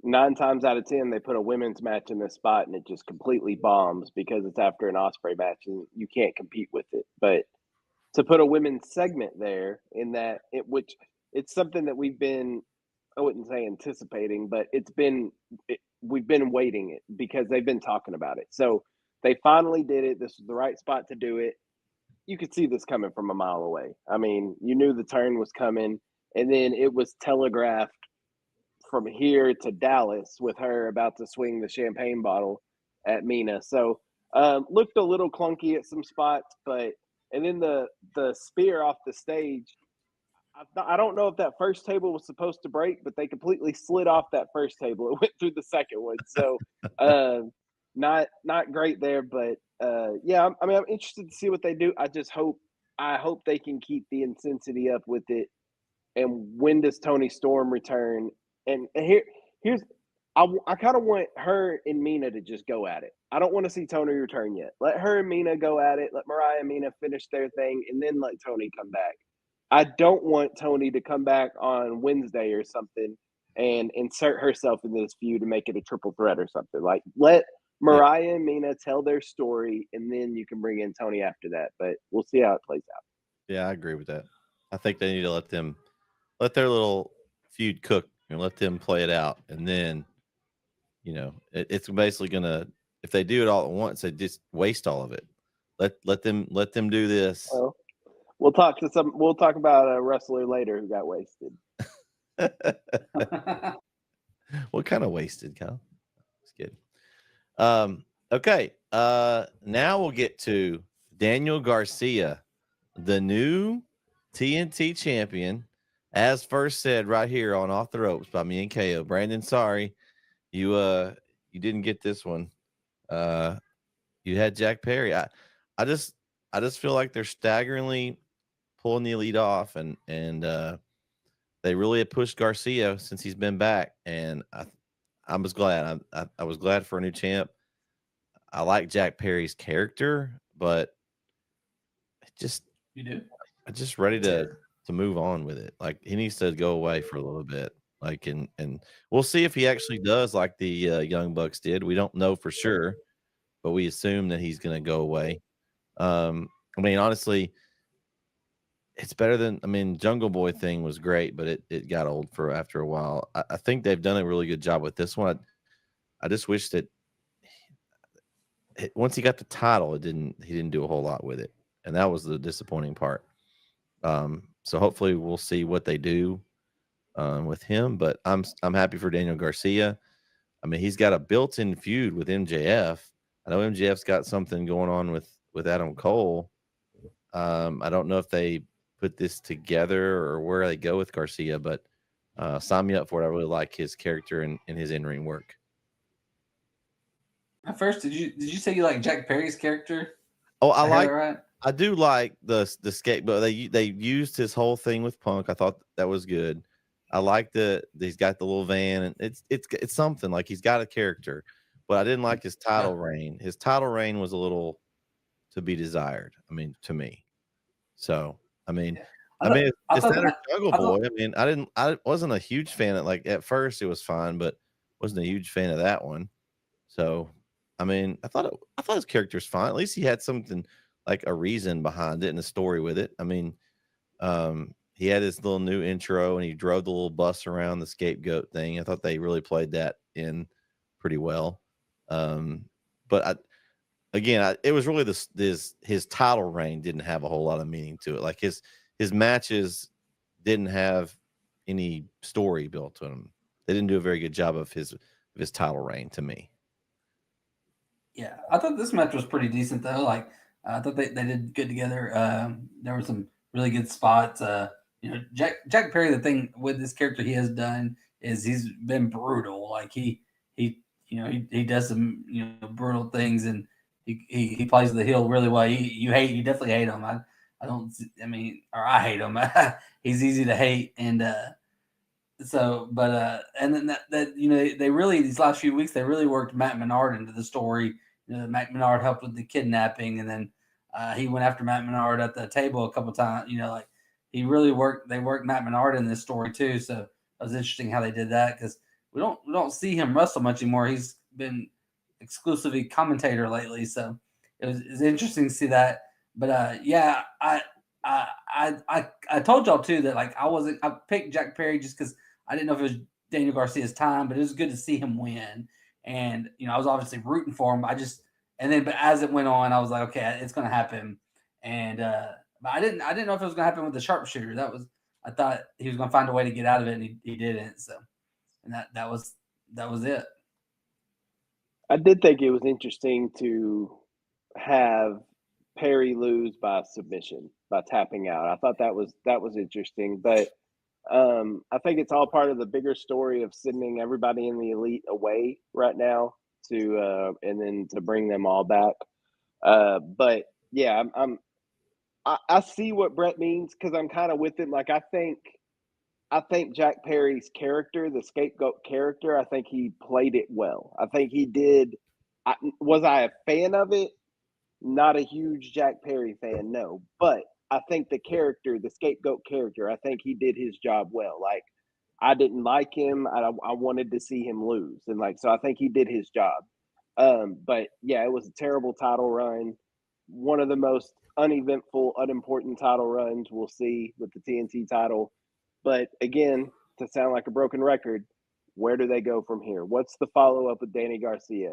9 times out of 10 they put a women's match in this spot and it just completely bombs because it's after an Osprey match and you can't compete with it. But to put a women's segment there in that which it's something that we've been, I wouldn't say anticipating, but we've been waiting it because they've been talking about it. So they finally did it. This was the right spot to do it. You could see this coming from a mile away. I mean, you knew the turn was coming, and then it was telegraphed from here to Dallas with her about to swing the champagne bottle at Mina. So looked a little clunky at some spots, and then the spear off the stage. I don't know if that first table was supposed to break, but they completely slid off that first table. It went through the second one, so not great there. But yeah, I'm interested to see what they do. I hope they can keep the intensity up with it. And when does Toni Storm return? And here's I kind of want her and Mina to just go at it. I don't want to see Toni return yet. Let her and Mina go at it. Let Mariah and Mina finish their thing, and then let Toni come back. I don't want Toni to come back on Wednesday or something and insert herself in this feud to make it a triple threat or something. Like, let Mariah and Mina tell their story, and then you can bring in Toni after that. But we'll see how it plays out. Yeah, I agree with that. I think they need to let their little feud cook and let them play it out. And then, it's basically gonna, if they do it all at once, they just waste all of it. Let them do this. Well, we'll talk about a wrestler later who got wasted. What kind of wasted, Kyle? Just kidding. Okay. Now we'll get to Daniel Garcia, the new TNT champion, as first said right here on Off the Ropes by me and KO. Brandon, sorry, you didn't get this one. You had Jack Perry. I just feel like they're staggeringly pulling the elite off, and they really have pushed Garcia since he's been back, and I was glad. I was glad for a new champ. I like Jack Perry's character, but I'm just ready to move on with it. Like, he needs to go away for a little bit. Like, and we'll see if he actually does like the Young Bucks did. We don't know for sure, but we assume that he's going to go away. I mean, honestly, it's better than, Jungle Boy thing was great, but it got old after a while. I think they've done a really good job with this one. I just wish that once he got the title, he didn't do a whole lot with it. And that was the disappointing part. So hopefully we'll see what they do with him, but I'm happy for Daniel Garcia. I mean, he's got a built-in feud with MJF. I know MJF's got something going on with Adam Cole. I don't know if they put this together or where they go with Garcia, but sign me up for it. I really like his character and his in-ring work. At first, did you say you like Jack Perry's character? Oh, I do like the scapegoat. They used his whole thing with Punk. I thought that was good. I like he's got the little van, and it's something, like he's got a character. But I didn't like his title reign. His title reign was a little to be desired. I mean, to me. So it's not a Jungle Boy. I wasn't a huge fan of, like, at first it was fine, but wasn't a huge fan of that one. So I thought his character's fine. At least he had something, like a reason behind it and a story with it. He had his little new intro and he drove the little bus around the scapegoat thing. I thought they really played that in pretty well. But it was really his title reign didn't have a whole lot of meaning to it. Like his matches didn't have any story built to them. They didn't do a very good job of his title reign to me. Yeah, I thought this match was pretty decent though. Like, I thought they did good together. There were some really good spots. Jack Perry, the thing with this character he has done is he's been brutal. Like he does some brutal things, and he plays the heel really well. You definitely hate him. I hate him. He's easy to hate, and and then they really, these last few weeks, they really worked Matt Menard into the story. Matt Menard helped with the kidnapping, and then he went after Matt Menard at the table a couple times. They worked Matt Menard in this story too. So it was interesting how they did that, because we don't see him wrestle much anymore. He's been exclusively commentator lately, so it's interesting to see that. But yeah, I told y'all too that like I picked Jack Perry just because I didn't know if it was Daniel Garcia's time, but it was good to see him win. And I was obviously rooting for him. But as it went on, I was like, okay, it's going to happen. And but I didn't know if it was going to happen with the sharpshooter. I thought he was going to find a way to get out of it, and he didn't. So, and that was it. I did think it was interesting to have Perry lose by submission, by tapping out. I thought that was interesting, but I think it's all part of the bigger story of sending everybody in the elite away right now and then to bring them all back. But yeah, I see what Bret means because I'm kind of with him. Like I think Jack Perry's character, the scapegoat character, I think he played it well. I think he did. Was I a fan of it? Not a huge Jack Perry fan, no. But I think the character, the scapegoat character, I think he did his job well. Like, I didn't like him. I wanted to see him lose. And, so I think he did his job. But, yeah, it was a terrible title run. One of the most uneventful, unimportant title runs we'll see with the TNT title. But, again, to sound like a broken record, where do they go from here? What's the follow-up with Danny Garcia?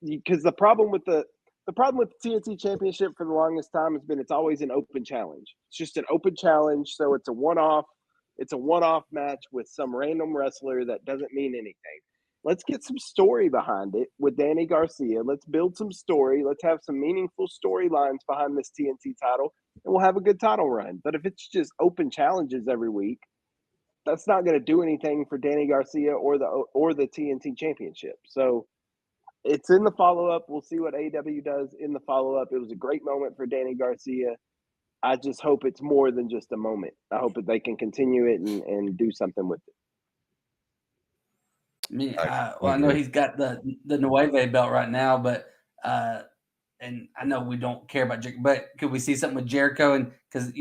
Because the problem with the TNT Championship for the longest time has been it's always an open challenge. It's just an open challenge, so it's a one-off. It's a one-off match with some random wrestler that doesn't mean anything. Let's get some story behind it with Danny Garcia. Let's build some story. Let's have some meaningful storylines behind this TNT title, and we'll have a good title run. But if it's just open challenges every week, that's not going to do anything for Danny Garcia or the TNT Championship. So it's in the follow-up. We'll see what AEW does in the follow-up. It was a great moment for Danny Garcia. I just hope it's more than just a moment. I hope that they can continue it and do something with it. I know he's got the Nueve belt right now, but and I know we don't care about Jericho, but could we see something with Jericho? And because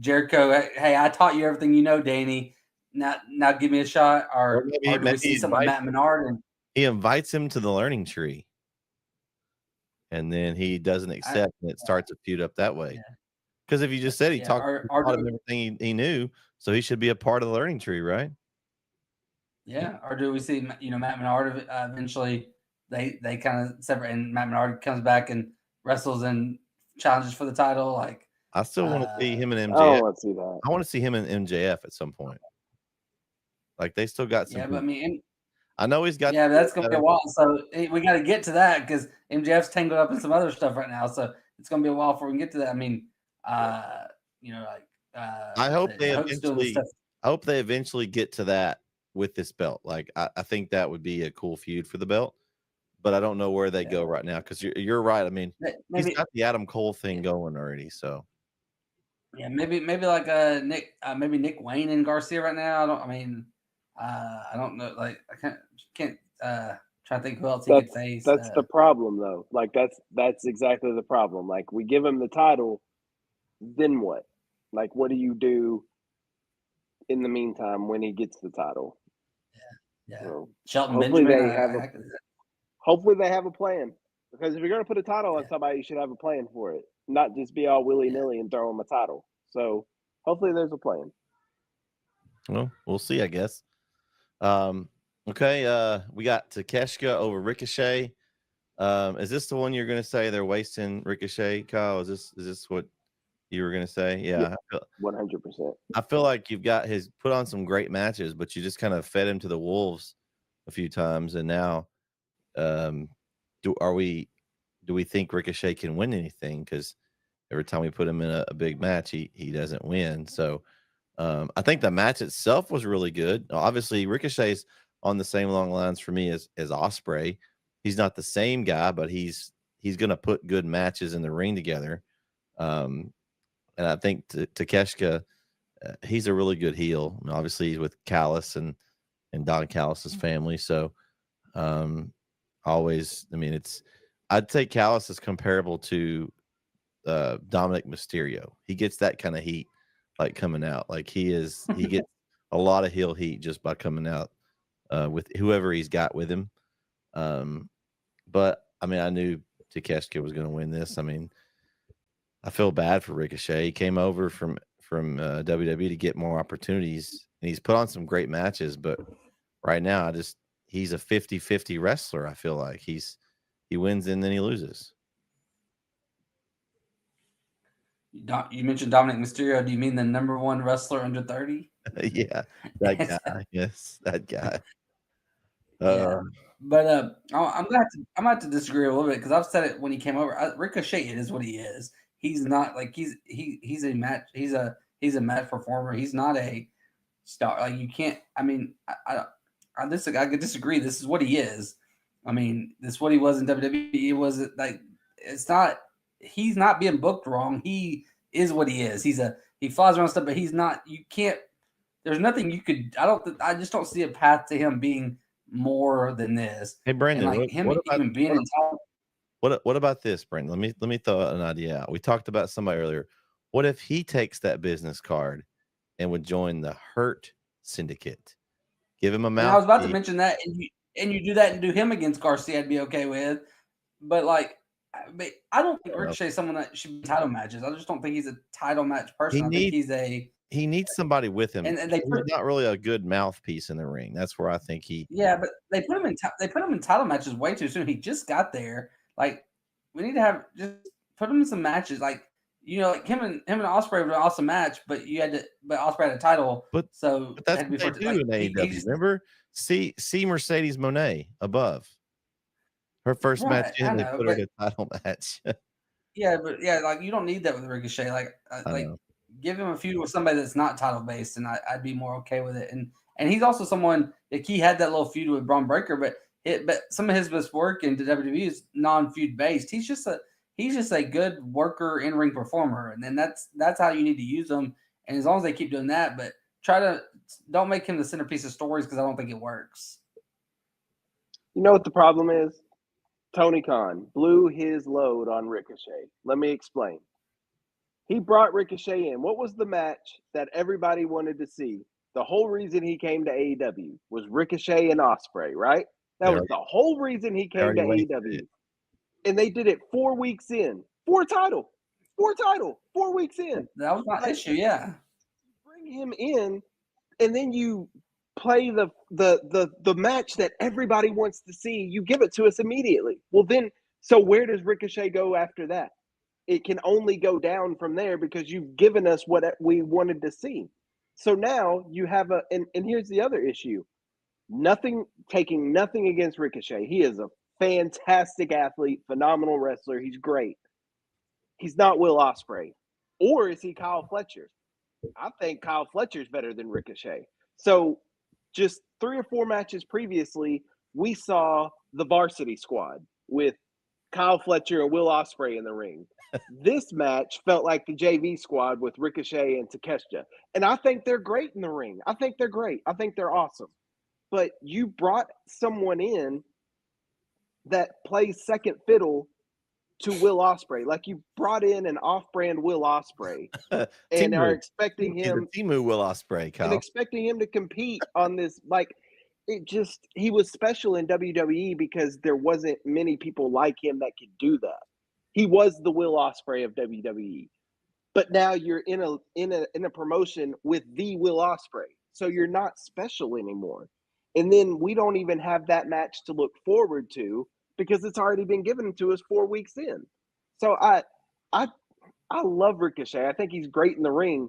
Jericho, hey, I taught you everything you know, Danny. Now give me a shot, or do we see something with Matt Menard? And he invites him to the learning tree, and then he doesn't accept, and it starts a feud up that way. Because if you just said he taught him everything he knew, so he should be a part of the learning tree, right? Yeah, or do we see Matt Menard eventually? They kind of separate, and Matt Menard comes back and wrestles and challenges for the title. Like I still want to see him and MJF. I want to see that. I want to see him and MJF at some point. Like they still got some. Yeah, but I mean, I know he's got. Yeah, that's gonna be a while. So we got to get to that because MJF's tangled up in some other stuff right now. So it's gonna be a while before we can get to that. I mean, I hope they eventually get to that with this belt. Like I think that would be a cool feud for the belt, but I don't know where they go right now because you're right. I mean, he's got the Adam Cole thing going already. So yeah, maybe like maybe Nick Wayne and Garcia right now. I don't know. Like I can't try to think who else he could face. That's the problem, though. Like that's exactly the problem. Like we give him the title, then what? Like what do you do in the meantime when he gets the title? Yeah. So Shelton hopefully Benjamin. Hopefully they have a plan. Because if you're going to put a title on somebody, you should have a plan for it, not just be all willy-nilly and throw them a title. So hopefully there's a plan. Well, we'll see, I guess. Okay, we got Takeshita over Ricochet. Is this the one you're going to say they're wasting Ricochet, Kyle? Is this what you were going to say? Yeah, 100%. I feel like you've got his put on some great matches, but you just kind of fed him to the wolves a few times, and now, do we think Ricochet can win anything? Because every time we put him in a big match, he doesn't win. So I think the match itself was really good. Obviously, Ricochet's on the same long lines for me as Ospreay. He's not the same guy, but he's going to put good matches in the ring together. And I think Takeshita, he's a really good heel. I mean, obviously, he's with Callis and Don Callis's family. So I'd say Callis is comparable to Dominic Mysterio. He gets that kind of heat, like, coming out. Like he gets a lot of heel heat just by coming out. And I think Takeshita, he's a really good heel. I mean, obviously, he's with Callis and Don Callis's family. So I'll say Callis is comparable to Dominic Mysterio. He gets that kind of heat, like, coming out. Like he gets a lot of heel heat just by coming out. with whoever he's got with him. But I mean, I knew Takeshita was going to win this. I mean, I feel bad for Ricochet. He came over from WWE to get more opportunities, and he's put on some great matches. But right now, he's a 50-50 wrestler. I feel like he wins and then he loses. You mentioned Dominic Mysterio. Do you mean the number one wrestler under 30? Yeah, that guy. Yes, that guy. Yeah. But I'm gonna have to disagree a little bit because I've said it when he came over. Ricochet is what he is. He's not like he's a match. He's a match performer. He's not a star. Like you can't. I mean, I could disagree. This is what he is. I mean, this is what he was in WWE. It was like it's not. He's not being booked wrong. He is what he is. He flies around stuff, but he's not. You can't. There's nothing you could. I just don't see a path to him being more than this. Hey, Brandon, what about this, Brandon? Let me throw an idea out. We talked about somebody earlier. What if he takes that business card and would join the Hurt Syndicate? Give him a mouth. I was about to mention that, and you do that and do him against Garcia, I'd be okay with. But like, I don't think Ricochet is someone that should be title matches. I just don't think he's a title match person. He needs somebody with him. And he's not really a good mouthpiece in the ring. That's where I think he. Yeah, but they put him in title matches way too soon. He just got there. Like we need to just put him in some matches. Like like him and Ospreay were an awesome match, but Ospreay had a title. But that's what they do in AEW. Remember, see Mercedes Moné above her first match in. They put her in a title match. But like you don't need that with Ricochet. Like. Give him a feud with somebody that's not title based, and I'd be more okay with it. And he's also someone like he had that little feud with Braun Breaker, but some of his best work in WWE is non-feud based. He's just a good worker, in ring performer, and then that's how you need to use him. And as long as they keep doing that, but don't make him the centerpiece of stories because I don't think it works. You know what the problem is? Tony Khan blew his load on Ricochet. Let me explain. He brought Ricochet in. What was the match that everybody wanted to see? The whole reason he came to AEW was Ricochet and Ospreay, right? That was the whole reason he came to AEW. And they did it 4 weeks in. 4 title. 4 weeks in. That was my issue, yeah. Bring him in, and then you play the match that everybody wants to see. You give it to us immediately. Well, then, so where does Ricochet go after that? It can only go down from there because you've given us what we wanted to see. So now you have and here's the other issue. Taking nothing against Ricochet. He is a fantastic athlete, phenomenal wrestler. He's great. He's not Will Ospreay. Or is he Kyle Fletcher? I think Kyle Fletcher's better than Ricochet. So just 3 or 4 matches previously, we saw the Varsity Squad with Kyle Fletcher and Will Ospreay in the ring. This match felt like the JV squad with Ricochet and Takeshita. And I think they're great in the ring. I think they're great. I think they're awesome. But you brought someone in that plays second fiddle to Will Ospreay. Like you brought in an off-brand Will Ospreay and are expecting him Timu Will Ospreay, Kyle. And expecting him to compete on this. Like he was special in WWE because there wasn't many people like him that could do that. He was the Will Ospreay of WWE, but now you're in a promotion with the Will Ospreay, so you're not special anymore. And then we don't even have that match to look forward to because it's already been given to us 4 weeks in. So I love Ricochet. I think he's great in the ring.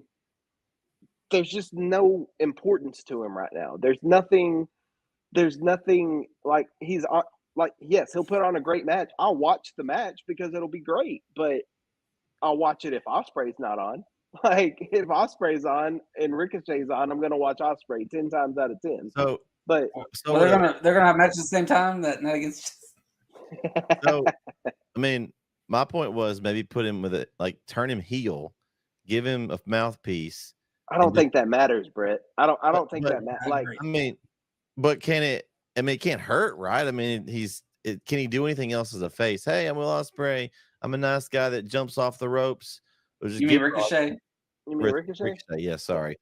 There's just no importance to him right now. There's nothing like he's on. Like, yes, he'll put on a great match. I'll watch the match because it'll be great, but I'll watch it if Ospreay's not on. Like, if Ospreay's on and Ricochet's on, I'm going to watch Ospreay 10 times out of 10. So they're gonna have matches at the same time that night against. So, I mean, my point was maybe put him with it, like turn him heel, give him a mouthpiece. I don't think that matters, Bret. I don't think that matters. Like, I mean, but can it? I mean, it can't hurt, right? I mean, can he do anything else as a face? Hey, I'm Will Ospreay. I'm a nice guy that jumps off the ropes. You mean Ricochet? You mean Ricochet? Yeah, sorry.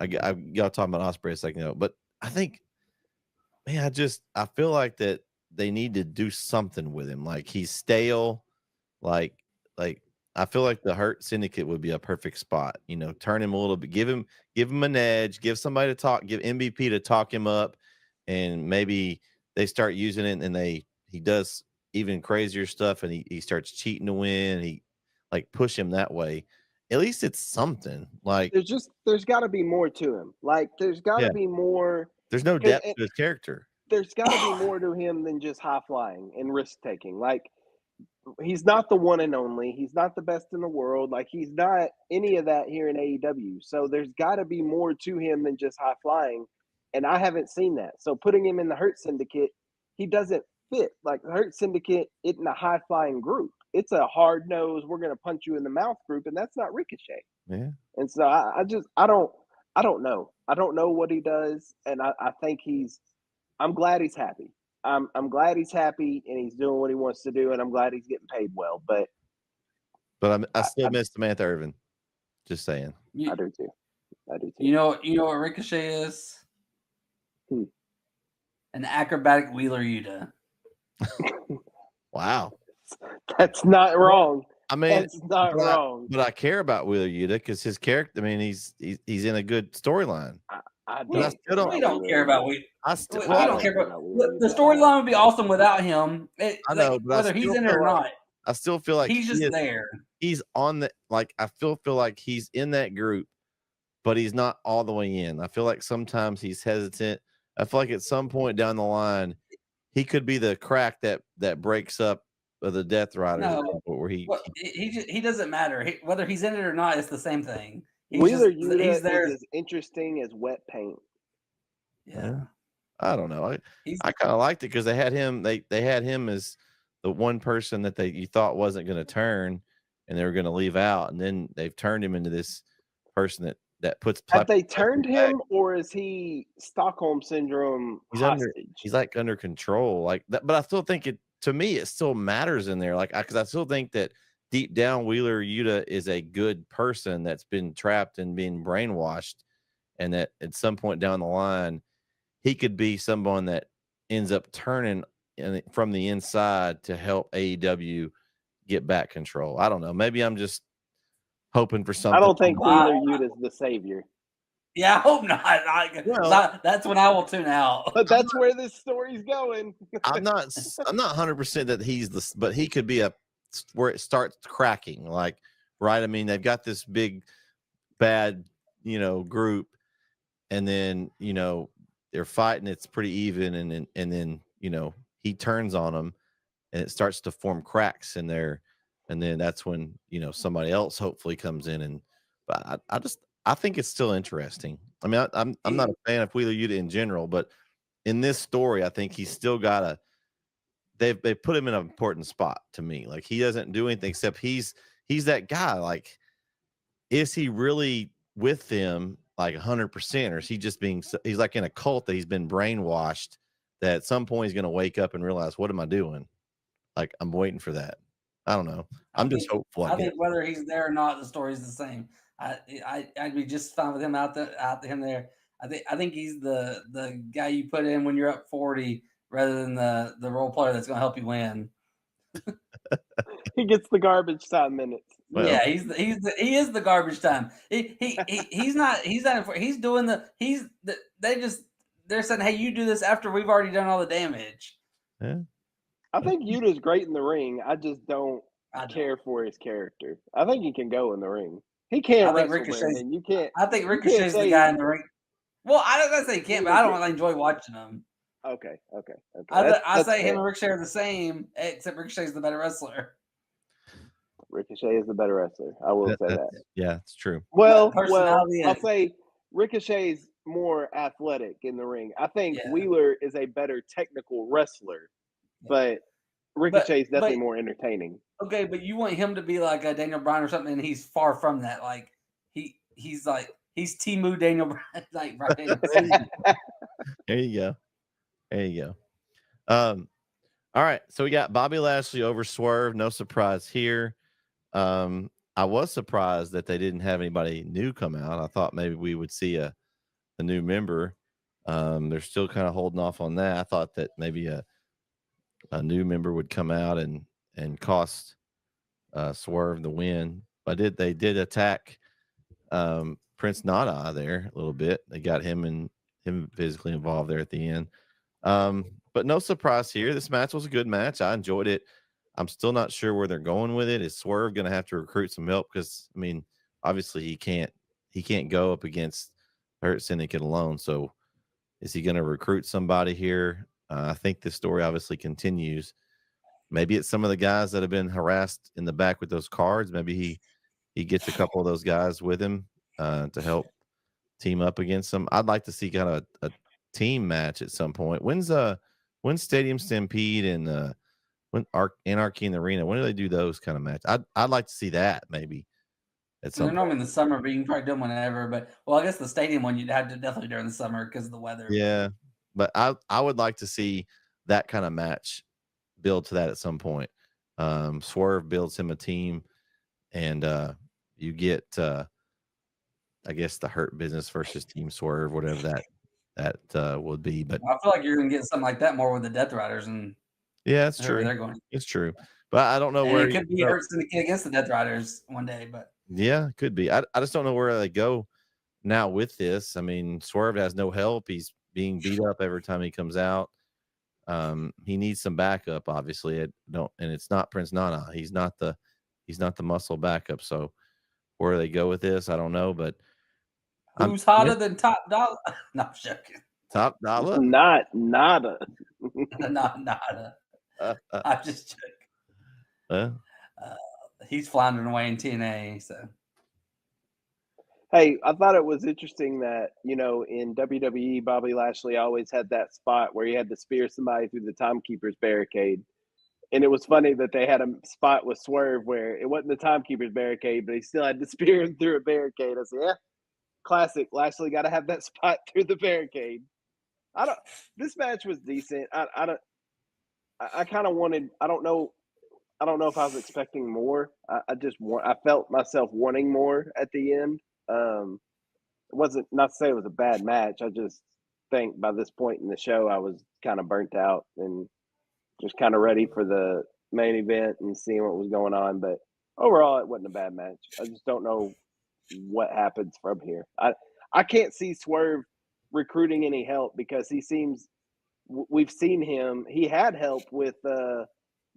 Y'all talking about Ospreay a second ago, but I think man, I feel like that they need to do something with him. Like he's stale. Like I feel like the Hurt Syndicate would be a perfect spot. You know, turn him a little bit, give him an edge, give somebody to talk, give MVP to talk him up, and maybe they start using it and he does even crazier stuff and he starts cheating to win. He like push him that way. At least it's something. Like there's got to be more to him. Like there's got to be more. There's no depth to his character. There's got to be more to him than just high flying and risk taking. Like he's not the one and only. He's not the best in the world. Like he's not any of that here in AEW. So there's got to be more to him than just high flying. And I haven't seen that. So putting him in the Hurt Syndicate, he doesn't fit. Like the Hurt Syndicate isn't a high flying group. It's a hard nose, we're gonna punch you in the mouth group, and that's not Ricochet. Yeah. And so I don't know. I don't know what he does, and I think I'm glad he's happy. I'm glad he's happy and he's doing what he wants to do, and I'm glad he's getting paid well. But I still miss Samantha Irvin. Just saying. I do too. You know what Ricochet is? An acrobatic Wheeler Yuta. Wow. That's not wrong. I mean, that's not wrong. But I care about Wheeler Yuta because his character. I mean, he's in a good storyline. We don't care about Wheeler. We don't care about the storyline. Would be awesome without him. I know, like, whether he's in it or not. I still feel like he's just there. He's on the I feel like he's in that group, but he's not all the way in. I feel like sometimes he's hesitant. I feel like at some point down the line, he could be the crack that breaks up the Death Riders. No, where he doesn't matter. Whether he's in it or not, it's the same thing. He's there. Is as interesting as wet paint. Yeah. I don't know. I kind of liked it because they had him. They had him as the one person that you thought wasn't going to turn, and they were going to leave out, and then they've turned him into this person that puts. Have they turned him, or is he Stockholm syndrome hostage? He's like under control, like that. But I still think to me it still matters in there, like because I still think that deep down Wheeler Yuta is a good person that's been trapped and being brainwashed, and that at some point down the line he could be someone that ends up turning from the inside to help AEW get back control. I don't know. Maybe I'm just hoping for something. I don't think Wheeler Yuta's the savior. Yeah, I hope not. That's when I will tune out. But that's where this story's going. I'm not 100% that but he could be where it starts cracking. Like, right? I mean, they've got this big bad, group, and then they're fighting. It's pretty even, and then he turns on them, and it starts to form cracks in there, and then that's when somebody else hopefully comes in. But I think it's still interesting. I mean, I'm not a fan of Wheeler Yuta in general, but in this story, I think he's still got a. They put him in an important spot to me. Like he doesn't do anything except he's that guy. Like, is he really with them like 100%, or is he just he's like in a cult that he's been brainwashed? That at some point he's going to wake up and realize, what am I doing? Like, I'm waiting for that. I don't know. I'm just hopeful. I think whether he's there or not, the story's the same. I'd be just fine with him out there. I think he's the guy you put in when you're up 40 rather than the role player that's going to help you win. He gets the garbage time minutes. Well, yeah, he is the garbage time. They're saying, hey, you do this after we've already done all the damage. Yeah. I think Yuta's great in the ring. I just don't care for his character. I think he can go in the ring. He can't wrestle, and you can't. I think Ricochet's the guy in the ring. Well, I don't say he can't, but I don't really enjoy watching him. Okay. I say him and Ricochet are the same, except Ricochet's the better wrestler. Ricochet is the better wrestler. I will say that. Yeah, it's true. Well, I'll say Ricochet's more athletic in the ring. I think Wheeler is a better technical wrestler, but Ricochet's definitely more entertaining. Okay, but you want him to be like a Daniel Bryan or something, and he's far from that. Like he's Timu Daniel Bryan. Like right. There you go. All right, so we got Bobby Lashley over Swerve. No surprise here. I was surprised that they didn't have anybody new come out. I thought maybe we would see a new member. They're still kind of holding off on that. I thought that maybe a new member would come out and cost Swerve the win. But they did attack Prince Nana there a little bit. They got him physically involved there at the end. But no surprise here. This match was a good match. I enjoyed it. I'm still not sure where they're going with it. Is Swerve going to have to recruit some help? Because I mean, obviously he can't go up against Hurt Syndicate alone. So is he going to recruit somebody here? I think the story obviously continues. Maybe it's some of the guys that have been harassed in the back with those cards. Maybe he gets a couple of those guys with him to help team up against them. I'd like to see kind of a team match at some point. When's Stadium Stampede and when Anarchy in the Arena? When do they do those kind of matches? I'd like to see that maybe. They're normally in the summer, but you can probably do them whenever. But I guess the stadium one you'd have to definitely during the summer because of the weather. Yeah, but I would like to see that kind of match build to that at some point. Swerve builds him a team, and you get I guess the Hurt Business versus Team Swerve, whatever that would be. But I feel like you're gonna get something like that more with the Death Riders, and yeah, it's true. They're going. It's true, but I don't know where it could be Hurt Syndicate against the Death Riders one day. But yeah, it could be. I just don't know where they go now with this. I mean, Swerve has no help. He's being beat up every time he comes out. He needs some backup, obviously. And it's not Prince Nana. He's not the muscle backup. So where they go with this, I don't know. But who's hotter than Top Dollar? No, I'm joking. Top Dollar? Not nada. Not nada. I'm just joking. He's floundering away in TNA. So, hey, I thought it was interesting that in WWE, Bobby Lashley always had that spot where he had to spear somebody through the timekeeper's barricade. And it was funny that they had a spot with Swerve where it wasn't the timekeeper's barricade, but he still had to spear him through a barricade. I said, yeah, classic. Lashley got to have that spot through the barricade. This match was decent. I kind of wanted. I don't know if I was expecting more. I felt myself wanting more at the end. It wasn't, not to say it was a bad match. I just think by this point in the show, I was kind of burnt out and just kind of ready for the main event and seeing what was going on. But overall, it wasn't a bad match. I just don't know what happens from here. I can't see Swerve recruiting any help because we've seen him. He had help with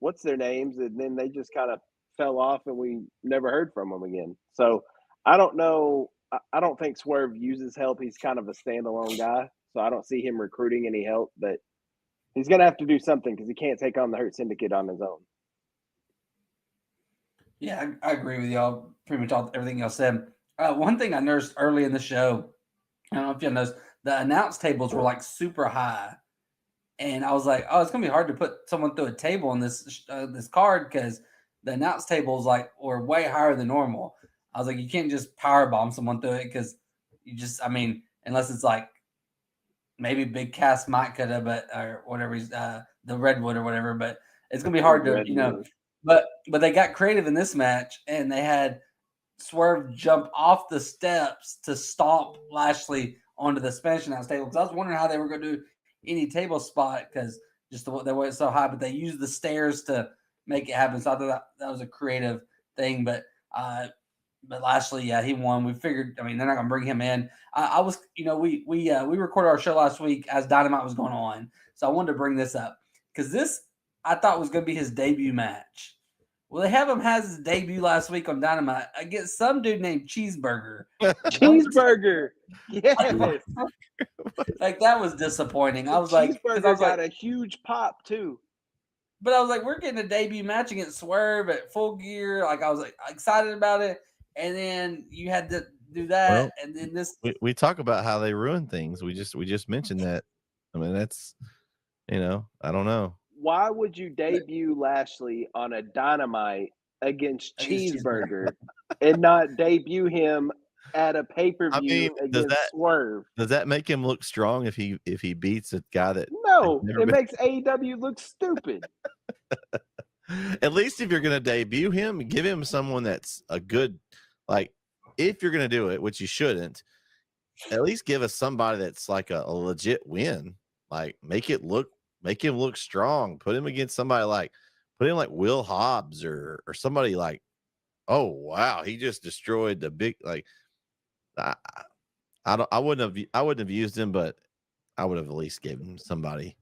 what's their names, and then they just kind of fell off and we never heard from them again. So I don't know. I don't think Swerve uses help. He's kind of a standalone guy. So I don't see him recruiting any help, but he's going to have to do something because he can't take on the Hurt Syndicate on his own. Yeah, I agree with y'all. Pretty much everything y'all said. One thing I noticed early in the show, I don't know if y'all noticed, the announce tables were like super high. And I was like, oh, it's going to be hard to put someone through a table on this card because the announce tables were way higher than normal. I was like, you can't just power bomb someone through it because unless it's like maybe Big Cass might could have, or whatever, the Redwood or whatever, but it's going to be hard to, but they got creative in this match and they had Swerve jump off the steps to stomp Lashley onto the Spanish announce table. Because I was wondering how they were going to do any table spot because just the way it's so high, but they used the stairs to make it happen. So I thought that was a creative thing, but Lashley, yeah, he won. We figured, they're not going to bring him in. I was, we recorded our show last week as Dynamite was going on. So I wanted to bring this up because this I thought was going to be his debut match. Well, they have him has his debut last week on Dynamite against some dude named Cheeseburger. Cheeseburger. Yes. That was disappointing. I was like, Cheeseburger got a huge pop too. But I was like, we're getting a debut match against Swerve at Full Gear. I was excited about it. And then you had to do that. Well, and then this. We talk about how they ruin things. We just mentioned that. That's, I don't know. Why would you debut Lashley on a Dynamite against Cheeseburger and not debut him at a pay-per-view against Swerve? Does that make him look strong if he beats a guy that? No, it makes AEW look stupid. At least if you're going to debut him, give him someone that's a good, if you're going to do it, which you shouldn't, at least give us somebody that's like a legit win. Like make him look strong. Put him against somebody like Will Hobbs or somebody like, oh wow, he just destroyed the big like. I wouldn't have used him, but I would have at least given him somebody,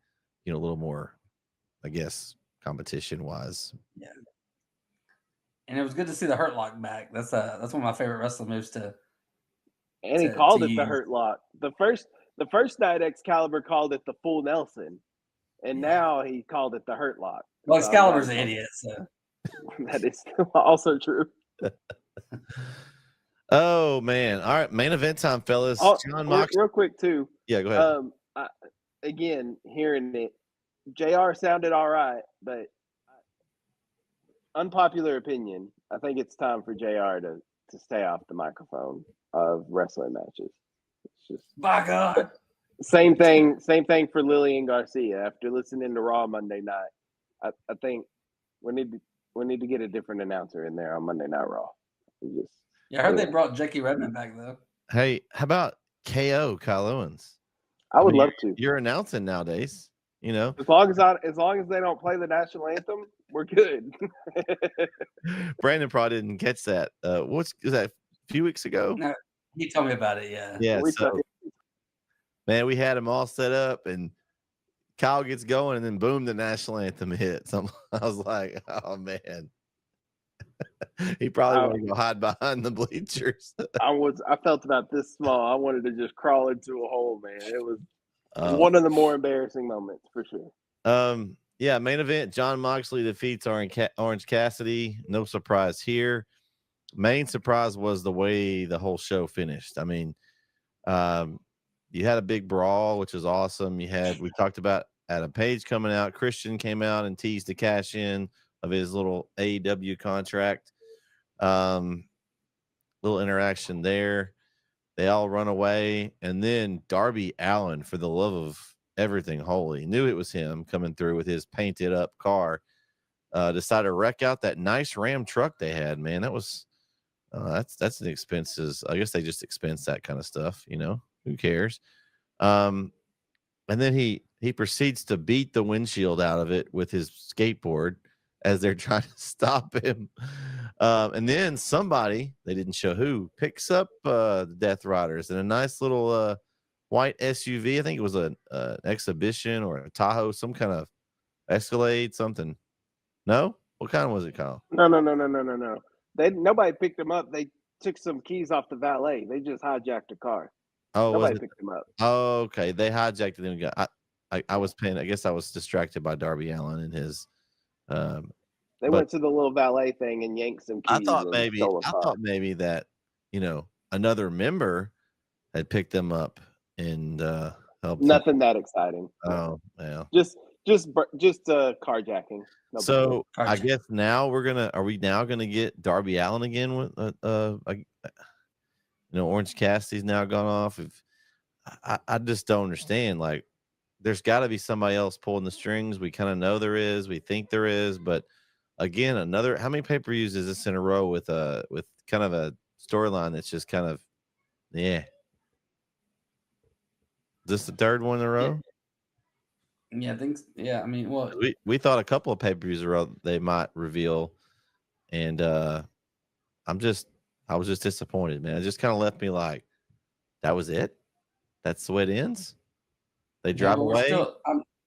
a little more, I guess, competition wise. Yeah. And it was good to see the Hurt Lock back. That's one of my favorite wrestling moves to. And he called it the Hurt Lock. The first night Excalibur called it the Full Nelson, and now he called it the Hurt Lock. Well, Excalibur's an idiot, so that is also true. Oh man! All right, main event time, fellas. John Moxley. Real quick too. Yeah, go ahead. Again, hearing it, JR sounded all right, but unpopular opinion. I think it's time for JR to stay off the microphone of wrestling matches. It's just by God. Same thing for Lillian Garcia. After listening to Raw Monday night, I think we need to get a different announcer in there on Monday Night Raw. I heard they brought Jackie Redmond back though. Hey, how about KO Kyle Owens? I would love to. You're announcing nowadays, As long as they don't play the national anthem, we're good. Brandon probably didn't catch that. Was that a few weeks ago? No, he told me about it. Yeah. Yeah. So, man, we had him all set up, and Kyle gets going, and then boom, the national anthem hits. I was like, oh man. He probably wanted to go hide behind the bleachers. I felt about this small. I wanted to just crawl into a hole, man. It was one of the more embarrassing moments for sure. Yeah, main event, John Moxley defeats Orange Cassidy. No surprise here. Main surprise was the way the whole show finished. I mean, you had a big brawl, which is awesome. We talked about Adam Page coming out. Christian came out and teased the cash in of his little AEW contract. Little interaction there. They all run away. And then Darby Allin, for the love of everything holy, knew it was him coming through with his painted up car. Decided to wreck out that nice Ram truck they had, man. That was that's an expenses. I guess they just expense that kind of stuff, who cares? And then he proceeds to beat the windshield out of it with his skateboard as they're trying to stop him. And then somebody, they didn't show who, picks up the Death Riders in a nice little white SUV. I think it was an exhibition or a Tahoe, some kind of Escalade, something. No? What kind was it, Kyle? No. Nobody picked them up. They took some keys off the valet. They just hijacked a car. Oh, nobody picked them up. Oh, okay. They hijacked them. I was paying. I guess I was distracted by Darby Allin and his. They went to the little valet thing and yanked some keys. I thought maybe that another member had picked them up and helped. Nothing that exciting. Oh, yeah. Just carjacking. No So I guess now are we now gonna get Darby Allin again with Orange Cassidy's now gone off. I just don't understand. Like, there's got to be somebody else pulling the strings. We kind of know there is. We think there is, but again, how many pay-per-views is this in a row with kind of a storyline that's just kind of, yeah. Is this the third one in a row? Yeah, I think. Yeah, I mean, well, we thought a couple of pay-per-views in a row they might reveal, and I was just disappointed, man. It just kind of left me like, that was it. That's the way it ends. They drive away.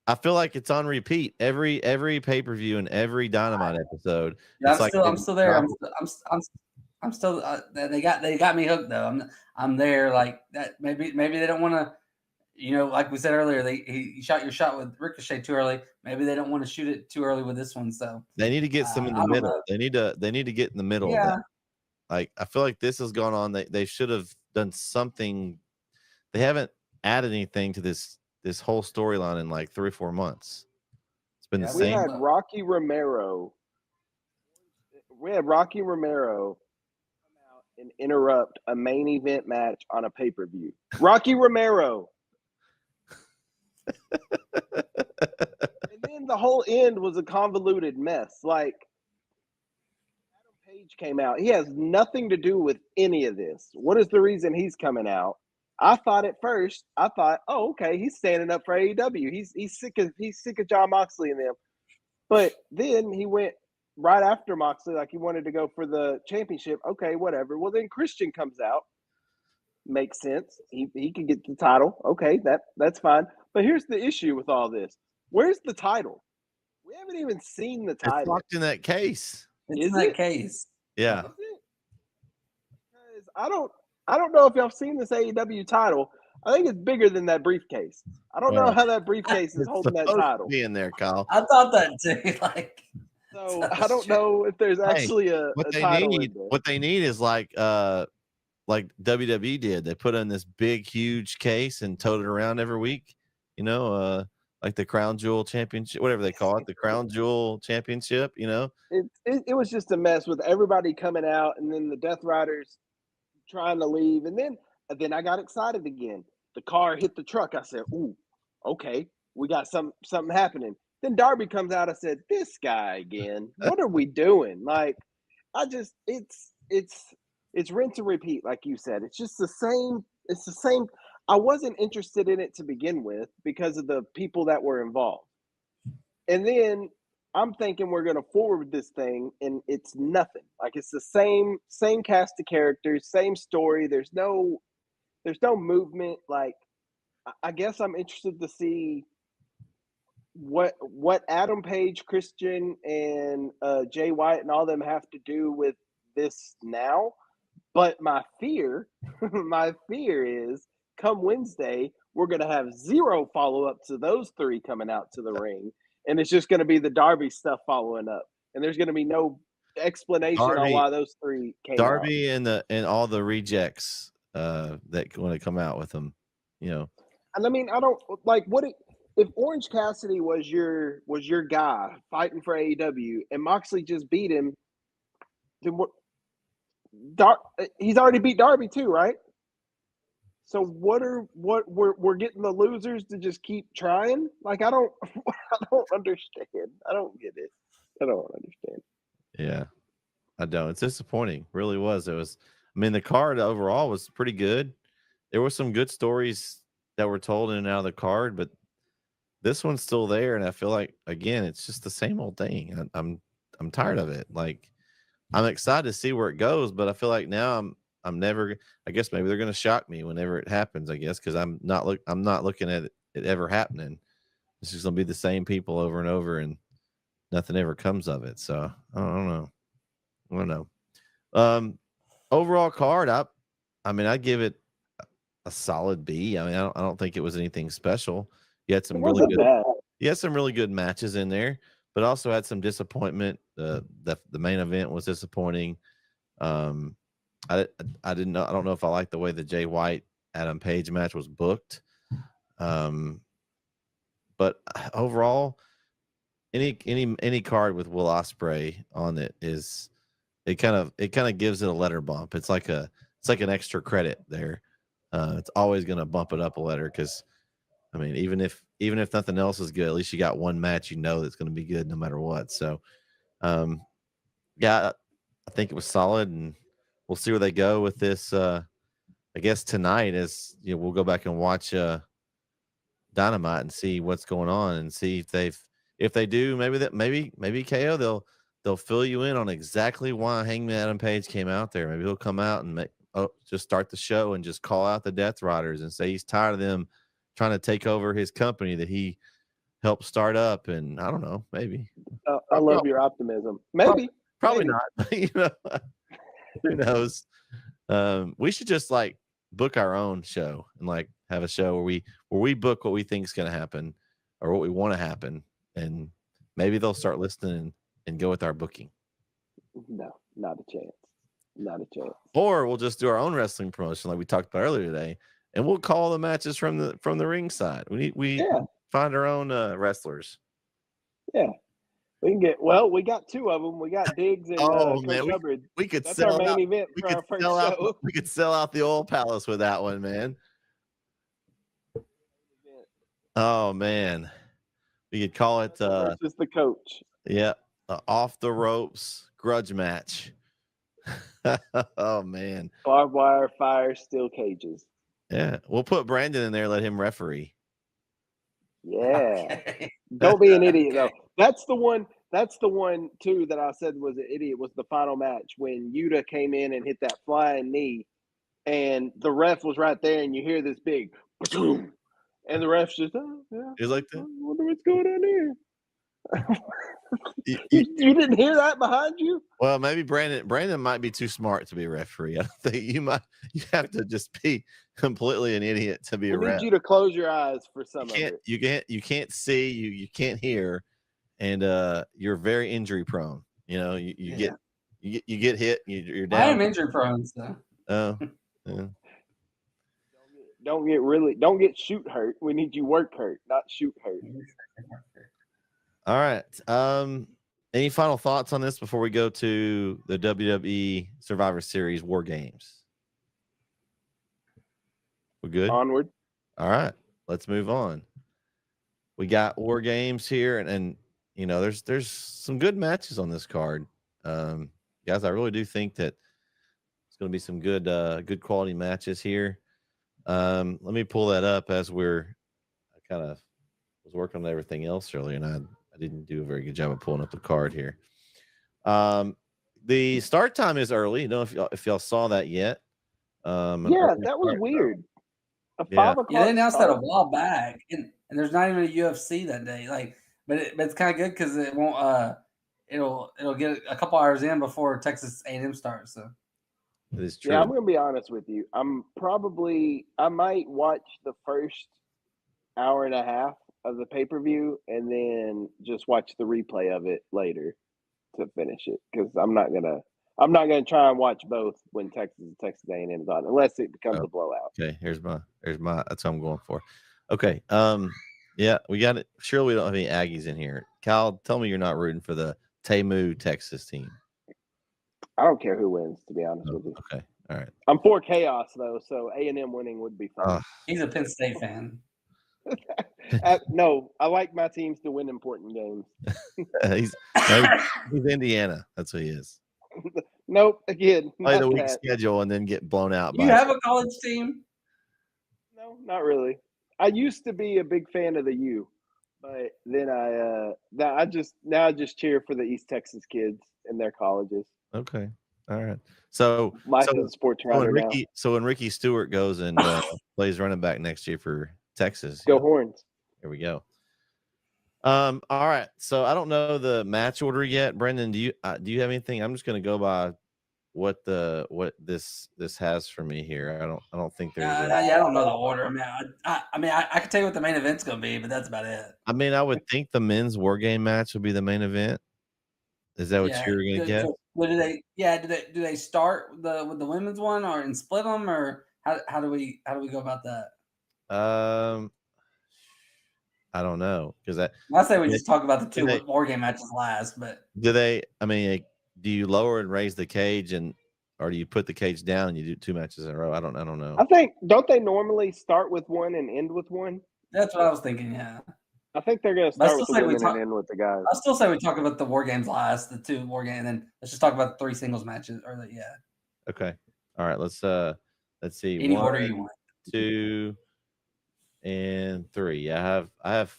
I feel like it's on repeat every pay-per-view and every Dynamite episode. Yeah, I'm still there. I'm still. They got me hooked though. I'm there like that. Maybe they don't want to. Like we said earlier, he shot your shot with Ricochet too early. Maybe they don't want to shoot it too early with this one. So they need to get some in the middle. They need to get in the middle. Yeah. Of that. Like, I feel like this has gone on. They should have done something. They haven't added anything to this whole storyline in like 3 or 4 months. It's been the same. We had Rocky Romero come out and interrupt a main event match on a pay-per-view. Rocky Romero. And then the whole end was a convoluted mess. Like, Adam Page came out. He has nothing to do with any of this. What is the reason he's coming out? I thought at first, oh, okay, he's standing up for AEW. He's sick of John Moxley and them. But then he went right after Moxley, like he wanted to go for the championship. Okay, whatever. Well, then Christian comes out. Makes sense. He could get the title. Okay, that's fine. But here's the issue with all this. Where's the title? We haven't even seen the title. It's locked in that case. It's in that case. Yeah. Because I don't know if y'all seen this AEW title. I think it's bigger than that briefcase. I don't know how that briefcase is holding that title. Be in there, Kyle. I thought that too. Like, so I don't know if there's actually a title in there. What they need is like WWE did. They put in this big, huge case and towed it around every week. You know, like the Crown Jewel Championship, whatever they call it, the Crown Jewel Championship. You know, it was just a mess with everybody coming out, and then the Death Riders trying to leave, and then I got excited again. The car hit the truck. I said, "Ooh, okay, we got something happening." Then Darby comes out. I said, "This guy again. What are we doing?" Like, it's rinse and repeat, like you said. It's just the same. It's the same. I wasn't interested in it to begin with because of the people that were involved, and then I'm thinking we're going to forward this thing, and it's nothing. Like, it's the same cast of characters, same story. There's no movement. Like, I guess I'm interested to see what Adam Page, Christian, and Jay White and all them have to do with this now. But my fear is come Wednesday, we're going to have zero follow-up to those three coming out to the ring. And it's just going to be the Darby stuff following up. And there's going to be no explanation on why those three came Darby out. and all the rejects that want to come out with them, you know. And I mean, I don't like if Orange Cassidy was your guy fighting for AEW and Moxley just beat him, then what? He's already beat Darby too, right? So we're getting the losers to just keep trying? Like, I don't understand. I don't get it. I don't understand. Yeah, I don't. It's disappointing. Really was. It was. I mean, the card overall was pretty good. There were some good stories that were told in and out of the card, but this one's still there, and I feel like again, it's just the same old thing. I'm tired of it. Like, I'm excited to see where it goes, but I feel like now I'm never. I guess maybe they're going to shock me whenever it happens. I guess because I'm not looking at it ever happening. It's just going to be the same people over and over, and nothing ever comes of it. So I don't know. Overall card, I mean, I'd give it a solid B. I mean, I don't think it was anything special. You had some really good matches in there, but also had some disappointment. The main event was disappointing. I don't know if I like the way the Jay White Adam Page match was booked. But overall, any card with Will Ospreay on it it kind of gives it a letter bump. It's like an extra credit there. It's always going to bump it up a letter because, I mean, even if nothing else is good, at least you got one match that's going to be good no matter what. So, yeah, I think it was solid, and we'll see where they go with this. I guess tonight we'll go back and watch Dynamite and see what's going on and see if they do maybe KO they'll fill you in on exactly why Hangman Adam Page came out there. Maybe he'll come out and just start the show and just call out the Death Riders and say he's tired of them trying to take over his company that he helped start up. And I don't know, maybe. I love your optimism. Maybe. Probably not. You know, who knows? We should just like book our own show and like have a show where we book what we think is going to happen or what we want to happen, and maybe they'll start listening and go with our booking. No, not a chance. Not a chance. Or we'll just do our own wrestling promotion like we talked about earlier today, and we'll call the matches from the ring side. We find our own wrestlers. Yeah. We got two of them. We got Diggs and man, Hubbard. We could That's sell our main out, event for our first show. We could sell out the Oil Palace with that one, man. Oh man, we could call it just the coach. Yeah, off the ropes grudge match. Oh man, barbed wire, fire, steel cages. Yeah, we'll put Brandon in there. Let him referee. Yeah. Okay. Don't be an idiot though. That's the one too that I said was an idiot was the final match when Yuta came in and hit that flying knee, and the ref was right there, and you hear this big, boom, and the ref's just, oh yeah, He's like I that. wonder what's going on here. You, You didn't hear that behind you? well, maybe Brandon might be too smart to be a referee. I don't think you have to just be completely an idiot to be a We ref. need you to close your eyes for some of it. You can't see, you can't hear, and you're very injury prone. You get hit, you're down. I am injury prone, so. Oh, yeah. Don't get shoot hurt. We need you work hurt, not shoot hurt. All right. Any final thoughts on this before we go to the WWE Survivor Series War Games? We're good? Onward. All right. Let's move on. We got War Games here, and there's some good matches on this card. Guys, I really do think that it's going to be some good quality matches here. Let me pull that up as I kind of was working on everything else earlier, and I didn't do a very good job of pulling up the card here. The start time is early. I don't know if y'all saw that yet. Yeah, that was weird. A 5 o'clock. Yeah, they announced that a while back, and there's not even a UFC that day. But it's kind of good because it won't. It'll get a couple hours in before Texas A&M starts. So it is true. Yeah, I'm gonna be honest with you. I might watch the first hour and a half of the pay-per-view and then just watch the replay of it later to finish it, because I'm not gonna try and watch both when Texas A&M is on, unless it becomes a blowout. Okay, here's my that's what I'm going for. Okay. Yeah, we got it. Surely we don't have any Aggies in here. Kyle, tell me you're not rooting for the Temu Texas team. I don't care who wins, to be honest with you. Okay. All right. I'm for chaos though, so A&M winning would be fun. He's a Penn State fan. No, I like my teams to win important games. He's Indiana. That's what he is. Nope. Again, play the week schedule and then get blown out. You have a college team? No, not really. I used to be a big fan of the U, but then I just cheer for the East Texas kids and their colleges. Okay. All right. So sports writer now. So when Ricky Stewart goes and plays running back next year for Texas, go Horns. Here we go. All right. So I don't know the match order yet. Brendan, do you have anything? I'm just going to go by what this has for me here. I don't think there's. I don't know the order. I can tell you what the main event's going to be, but that's about it. I mean, I would think the men's war game match would be the main event. Is that what you're going to get? Do they start with the women's one and split them, or how do we go about that? I don't know, because I say we just talk about the two war game matches last. But do you lower and raise the cage, or do you put the cage down and you do two matches in a row? I don't know. I think, don't they normally start with one and end with one? That's what I was thinking. Yeah. I think they're going to start with the women and end with the guys. I still say we talk about the war games last, the two war games, and then let's just talk about the 3 singles matches. Okay. All right. Let's see. Any order you want. 2 and 3. Yeah, I have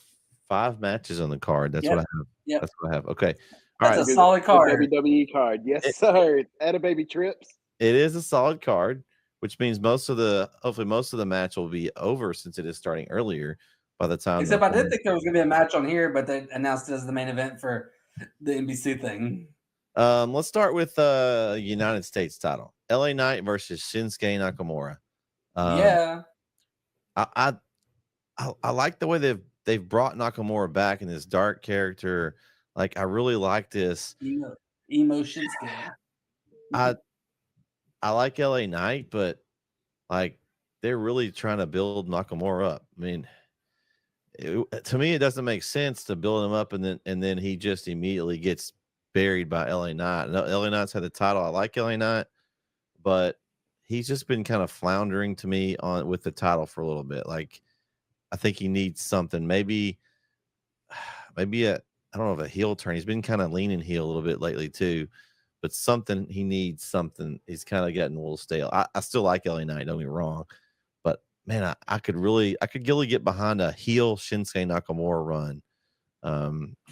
5 matches on the card. That's what I have. Yep. That's what I have. Okay. That's a solid card. WWE card. Yes, sir. Atta baby trips. It is a solid card, which means hopefully most of the match will be over, since it is starting earlier by the time. Except I did think there was going to be a match on here, but they announced it as the main event for the NBC thing. Let's start with United States title. LA Knight versus Shinsuke Nakamura. I like the way they've brought Nakamura back in this dark character. Like, I really like this. Emo Shinsuke. I like LA Knight, but like, they're really trying to build Nakamura up. I mean, to me, it doesn't make sense to build him up and then he just immediately gets buried by LA Knight. LA Knight's had the title. I like LA Knight, but he's just been kind of floundering to me with the title for a little bit. Like, I think he needs something. Maybe I don't know if a heel turn. He's been kind of leaning heel a little bit lately too, but he needs something. He's kind of getting a little stale. I still like LA Knight, don't get me wrong, but man, I could really get behind a heel Shinsuke Nakamura run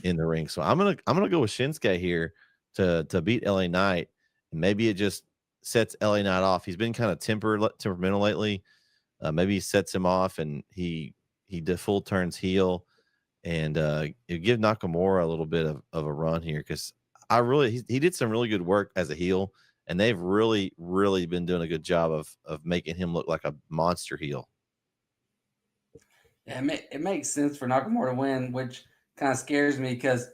in the ring. So I'm gonna go with Shinsuke here to beat LA Knight. And maybe it just sets LA Knight off. He's been kind of temperamental lately. Maybe he sets him off and he full turns heel, and give Nakamura a little bit of a run here, because he did some really good work as a heel, and they've really been doing a good job of making him look like a monster heel. Yeah, it makes sense for Nakamura to win, which kind of scares me because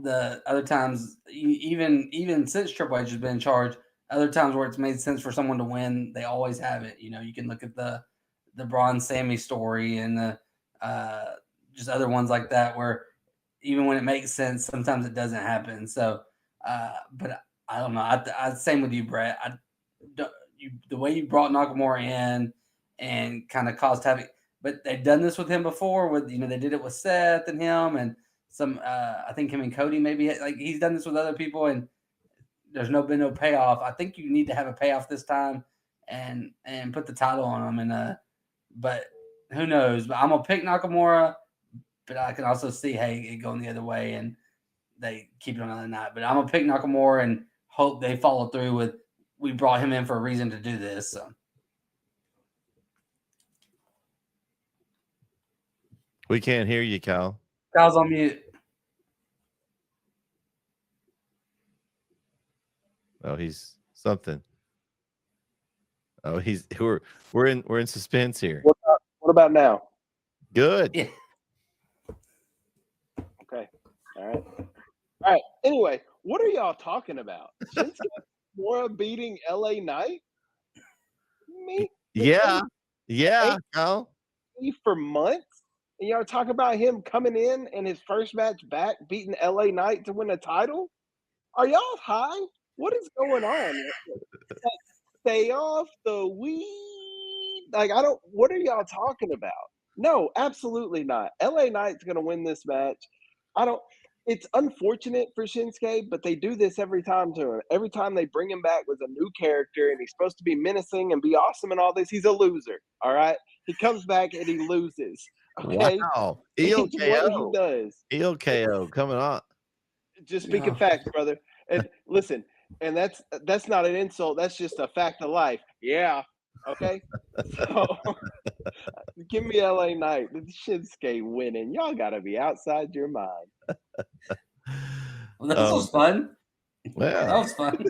the other times, even since Triple H has been in charge, other times where it's made sense for someone to win, they always have it. You can look at the Braun Sammy story and the just other ones like that, where even when it makes sense, sometimes it doesn't happen. So, but I don't know. I same with you, Bret. The way you brought Nakamura in and kind of caused havoc. But they've done this with him before. They did it with Seth and him, and some. I think him and Cody maybe he's done this with other people, and there's been no payoff. I think you need to have a payoff this time, and put the title on him. And but who knows? But I'm gonna pick Nakamura, but I can also see it going the other way, and they keep it on another night. But I'm gonna pick Nakamura and hope they follow through with. We brought him in for a reason to do this. So. We can't hear you, Kyle. Kyle's on mute. Oh, he's something. Oh, we're in suspense here. What about now? Good. Yeah. Okay. All right. Anyway, what are y'all talking about? Shinsuke Nakamura beating LA Knight? Me? Yeah. Kyle. For months? And y'all talk about him coming in his first match back, beating LA Knight to win a title? Are y'all high? What is going on? Stay off the weed. What are y'all talking about? No, absolutely not. LA Knight's going to win this match. It's unfortunate for Shinsuke, but they do this every time to him. Every time they bring him back with a new character and he's supposed to be menacing and be awesome and all this, he's a loser. All right. He comes back and he loses. Okay. Wow. It's what he does. EO KO coming on. Just speaking facts, brother. And listen, and that's not an insult. That's just a fact of life. Yeah. Okay. So give me LA Knight. Shinsuke winning. Y'all gotta be outside your mind. Well, this was fun. Yeah. That was fun.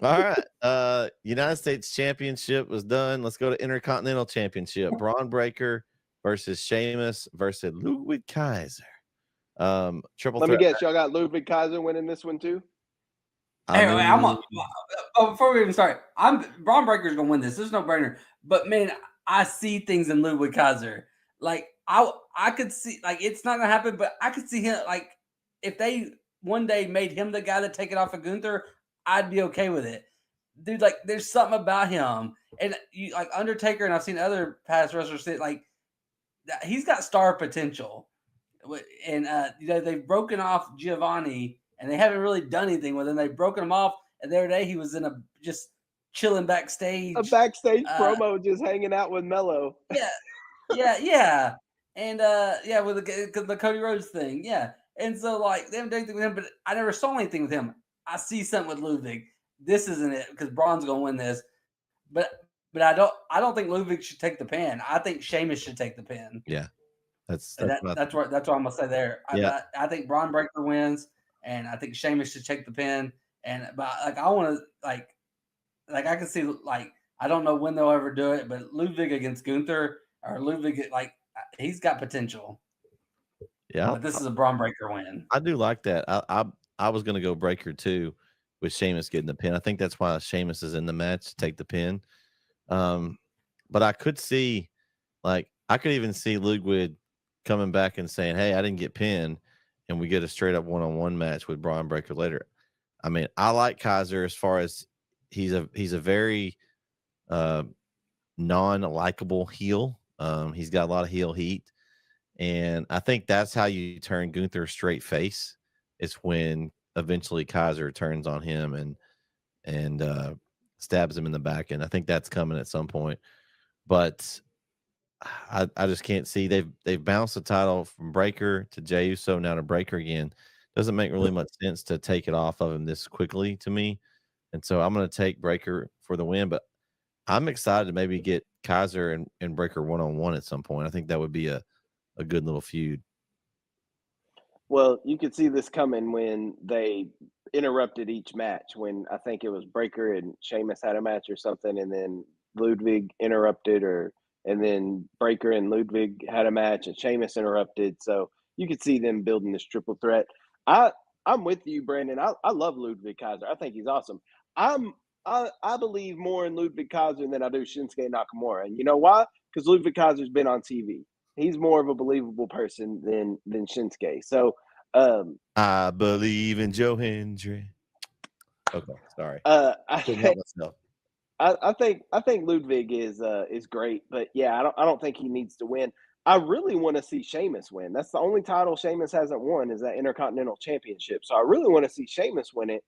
All right. United States Championship was done. Let's go to Intercontinental Championship. Braun Breaker versus Sheamus versus Ludwig Kaiser. Triple Let threat. me guess, y'all got Ludwig Kaiser winning this one too? Before we even start, Braun Breaker's gonna win this. There's no brainer. But man, I see things in Ludwig Kaiser. Like I could see, like, it's not gonna happen, but I could see him, like, if they one day made him the guy to take it off of Gunther, I'd be okay with it. Dude, like, there's something about him. And you like Undertaker, and I've seen other past wrestlers say, like, he's got star potential. And they've broken off Giovanni, and they haven't really done anything with him. They've broken him off, and the other day he was in just chilling backstage. A backstage promo, just hanging out with Mello. Yeah. And with the Cody Rhodes thing, yeah. And so, like, they haven't done anything with him, but I never saw anything with him. I see something with Ludwig. This isn't it, because Braun's gonna win this. But I don't think Ludwig should take the pin. I think Sheamus should take the pin. Yeah. That's what I'm gonna say there. Yeah. I think Braun Breaker wins, and I think Sheamus should take the pin. But I want to like I can see, like, I don't know when they'll ever do it, but Ludwig against Gunther, or Ludwig, like, he's got potential. Yeah, but this is a Braun Breaker win. I do like that. I was gonna go Breaker too, with Sheamus getting the pin. I think that's why Sheamus is in the match to take the pin. But I could see, like, I could even see Ludwig coming back and saying, "Hey, I didn't get pinned," and we get a straight up one-on-one match with Braun Breaker later. I mean, I like Kaiser as far as he's a very non-likable heel. He's got a lot of heel heat, and I think that's how you turn Gunther straight face. It's when eventually Kaiser turns on him and stabs him in the back, and I think that's coming at some point. But I just can't see. They've bounced the title from Breaker to Jey Uso, now to Breaker again. Doesn't make really much sense to take it off of him this quickly to me. And so I'm going to take Breaker for the win, but I'm excited to maybe get Kaiser and Breaker one-on-one at some point. I think that would be a good little feud. Well, you could see this coming when they interrupted each match. When I think it was Breaker and Sheamus had a match or something, and then Ludwig interrupted, and then Breaker and Ludwig had a match, and Sheamus interrupted. So you could see them building this triple threat. I'm with you, Brandon. I love Ludwig Kaiser. I think he's awesome. I believe more in Ludwig Kaiser than I do Shinsuke Nakamura, and you know why? Because Ludwig Kaiser's been on TV. He's more of a believable person than Shinsuke. So I believe in Joe Hendry. Okay, sorry. I think Ludwig is great, but yeah, I don't think he needs to win. I really want to see Sheamus win. That's the only title Sheamus hasn't won is that Intercontinental Championship. So I really want to see Sheamus win it.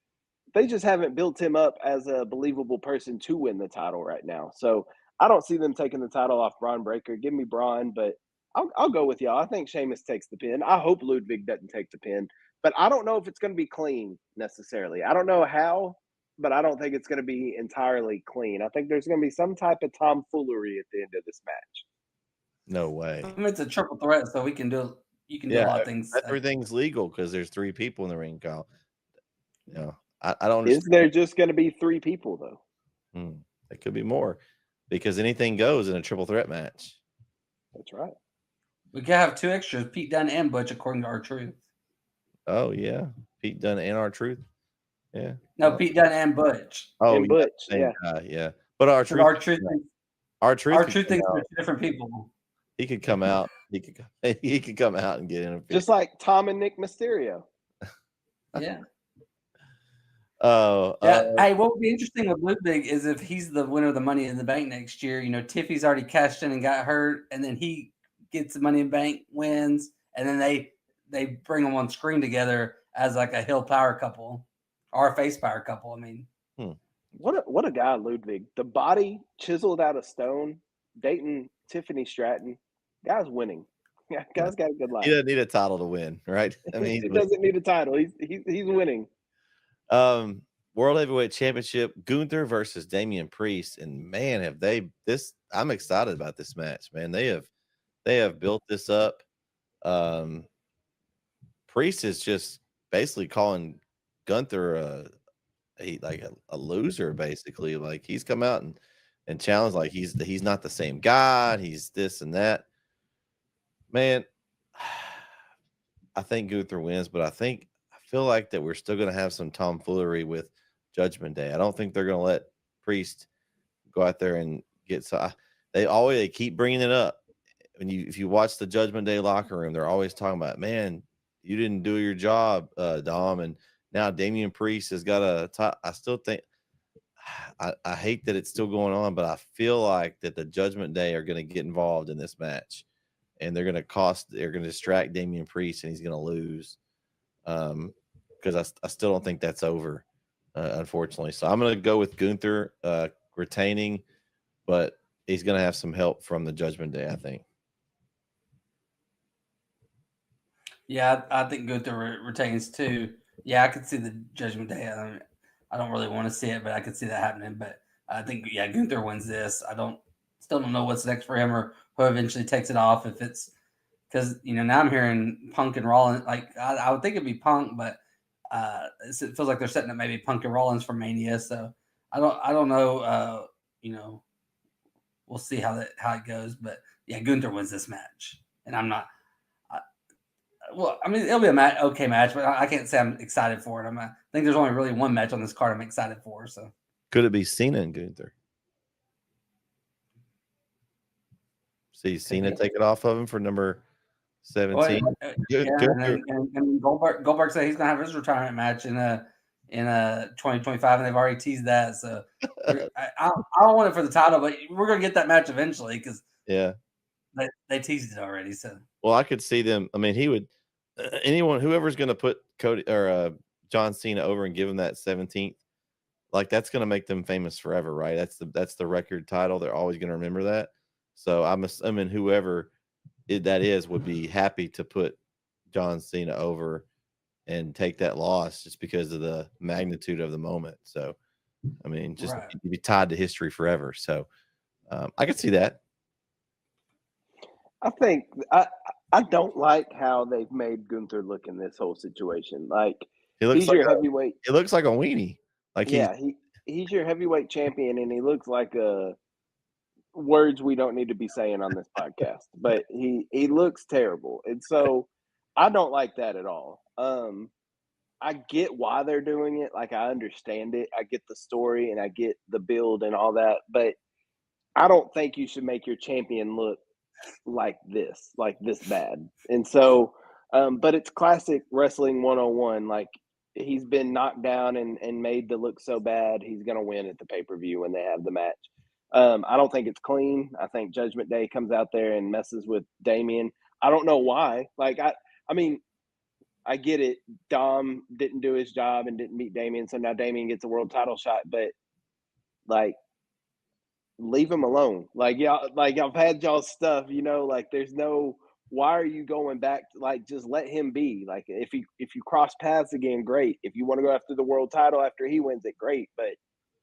They just haven't built him up as a believable person to win the title right now. So I don't see them taking the title off Braun Breaker. Give me Braun, but I'll go with y'all. I think Sheamus takes the pin. I hope Ludwig doesn't take the pin, but I don't know if it's going to be clean necessarily. I don't know how, but I don't think it's going to be entirely clean. I think there's going to be some type of tomfoolery at the end of this match. No way. I mean, it's a triple threat, so you can do a lot of things. Everything's legal because there's 3 people in the ring, Kyle. You know, I don't understand. Is there just going to be 3 people though? It could be more because anything goes in a triple threat match. That's right. We could have 2 extras, Pete Dunne and Butch, according to R-Truth. Oh yeah, Pete Dunne and R-Truth. Yeah. No, Pete Dunne and Butch. Oh, and Butch. Yeah. Yeah. But R-Truth thinks they're 2 different people. He could come out. He could come out and get in. Just like Tom and Nick Mysterio. Yeah. Oh. Hey, what would be interesting with Ludwig is if he's the winner of the Money in the Bank next year. You know, Tiffy's already cashed in and got hurt, and then he gets the Money in the Bank, wins, and then they bring them on screen together as like a heel power couple or a face power couple. I mean, what a guy, Ludwig. The body chiseled out of stone, dating Tiffany Stratton. Guy's winning. Guy's got a good life. He doesn't need a title to win, right? I mean, he doesn't need a title. He's winning. World Heavyweight Championship, Gunther versus Damian Priest, and man, have they this? I'm excited about this match, man. They have built this up. Priest is just basically calling Gunther a loser, basically. Like he's come out and challenged like he's not the same guy. He's this and that. Man, I think Gunther wins, but I feel like that we're still going to have some tomfoolery with Judgment Day. I don't think they're going to let Priest go out there and get. So they keep bringing it up. If you watch the Judgment Day locker room, they're always talking about, man, you didn't do your job, Dom, and now Damian Priest has got a. I still think. I hate that it's still going on, but I feel like that the Judgment Day are going to get involved in this match, and they're going to distract Damian Priest, and he's going to lose. Because I still don't think that's over, unfortunately. So I'm going to go with Gunther retaining, but he's going to have some help from the Judgment Day, I think. Yeah, I think Gunther retains too. Yeah, I could see the Judgment Day. I don't really want to see it, but I could see that happening. But I think, Gunther wins this. Still don't know what's next for him or who eventually takes it off. If it's because now I'm hearing Punk and Rollins. Like I would think it'd be Punk, but it feels like they're setting up maybe Punk and Rollins for Mania. So I don't know. We'll see how it goes. But yeah, Gunther wins this match, and I'm not. It'll be a okay match, but I can't say I'm excited for it. I think there's only really one match on this card I'm excited for. So could it be Cena and Gunther? See Cena take it off of him for number 17. And Goldberg said he's gonna have his retirement match in 2025, and they've already teased that. So I don't want it for the title, but we're gonna get that match eventually because they teased it already. So I could see them. I mean, he would whoever's gonna put Cody or John Cena over and give him that 17th, like that's gonna make them famous forever, right? That's the record title. They're always gonna remember that. So I'm assuming whoever that is would be happy to put John Cena over and take that loss just because of the magnitude of the moment. So, I mean, just Right. be tied to history forever. So, I could see that. I think I don't like how they've made Gunther look in this whole situation. Like he's your heavyweight. He looks like a weenie. Like he's your heavyweight champion, and he looks like words we don't need to be saying on this podcast. But he looks terrible, and so I don't like that at all. I get why they're doing it. Like I understand it. I get the story, and I get the build and all that. But I don't think you should make your champion look like this bad. And so, but it's classic wrestling 101. Like he's been knocked down and made to look so bad, he's going to win at the pay-per-view when they have the match. I don't think it's clean. I think Judgment Day comes out there and messes with Damian. I don't know why. Like, I mean, I get it. Dom didn't do his job and didn't beat Damian, so now Damian gets a world title shot. But like, leave him alone. Like I've had y'all's stuff, like there's no, why are you going back? Like, just let him be. Like if you cross paths again, great. If you want to go after the world title after he wins it, great. But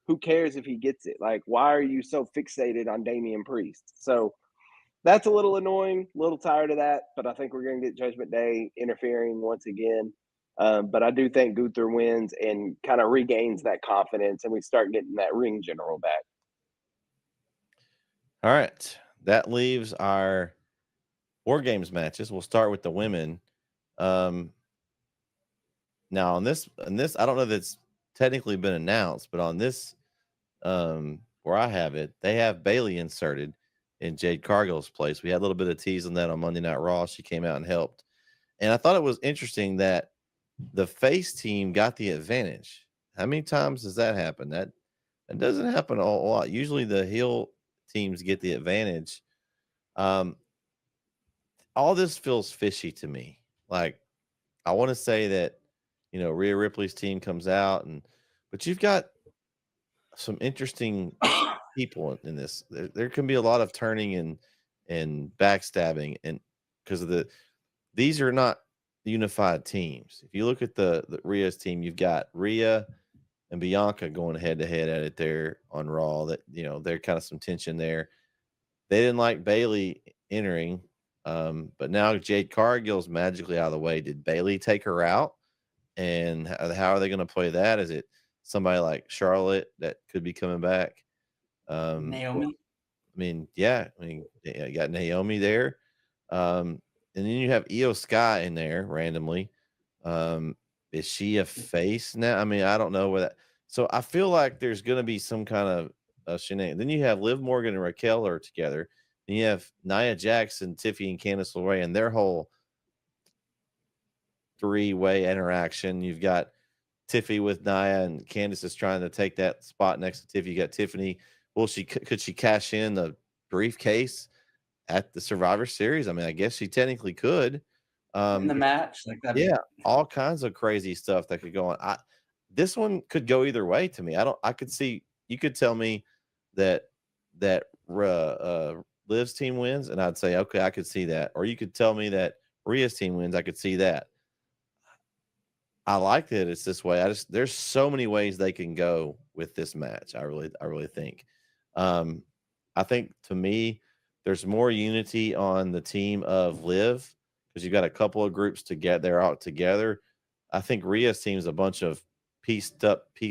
who cares if he gets it? Like, why are you so fixated on Damian Priest? So that's a little annoying, a little tired of that, but I think we're going to get Judgment Day interfering once again. But I do think Gunther wins and kind of regains that confidence, and we start getting that ring general back. All right. That leaves our War Games matches. We'll start with the women. Now on this, I don't know if it's technically been announced, but on this, where I have it, they have Bayley inserted in Jade Cargill's place. We had a little bit of tease on that on Monday Night Raw. She came out and helped. And I thought it was interesting that the face team got the advantage. How many times does that happen? That doesn't happen a lot. Usually the heel teams get the advantage. All this feels fishy to me. Like, I want to say that, Rhea Ripley's team comes out, but you've got some interesting people in this. There can be a lot of turning and backstabbing, and because of these are not unified teams. If you look at the Rhea's team, you've got Rhea and Bianca going head to head at it there on Raw. That they're kind of some tension there. They didn't like Bayley entering, but now Jade Cargill's magically out of the way. Did Bayley take her out? And how are they going to play that? Is it somebody like Charlotte that could be coming back? Naomi. You got Naomi there. And then you have Io Sky in there randomly. Is she a face now? I mean, I don't know where that. So I feel like there's going to be some kind of shenanigans. Then you have Liv Morgan and Raquel are together. Then you have Nia Jackson, Tiffy, and Candice LeRae and their whole three-way interaction. You've got Tiffy with Nia, and Candice is trying to take that spot next to Tiffy. You got Tiffany. Well, could she cash in the briefcase at the Survivor Series? I mean, I guess she technically could. In the match, like that. Yeah, all kinds of crazy stuff that could go on. This one could go either way to me. I could see. You could tell me that Liv's team wins, and I'd say, okay, I could see that. Or you could tell me that Rhea's team wins. I could see that. I like that it's this way. There's so many ways they can go with this match. I really think. I think to me, there's more unity on the team of Liv because you've got a couple of groups they're out together. I think Rhea's team is a bunch of pieced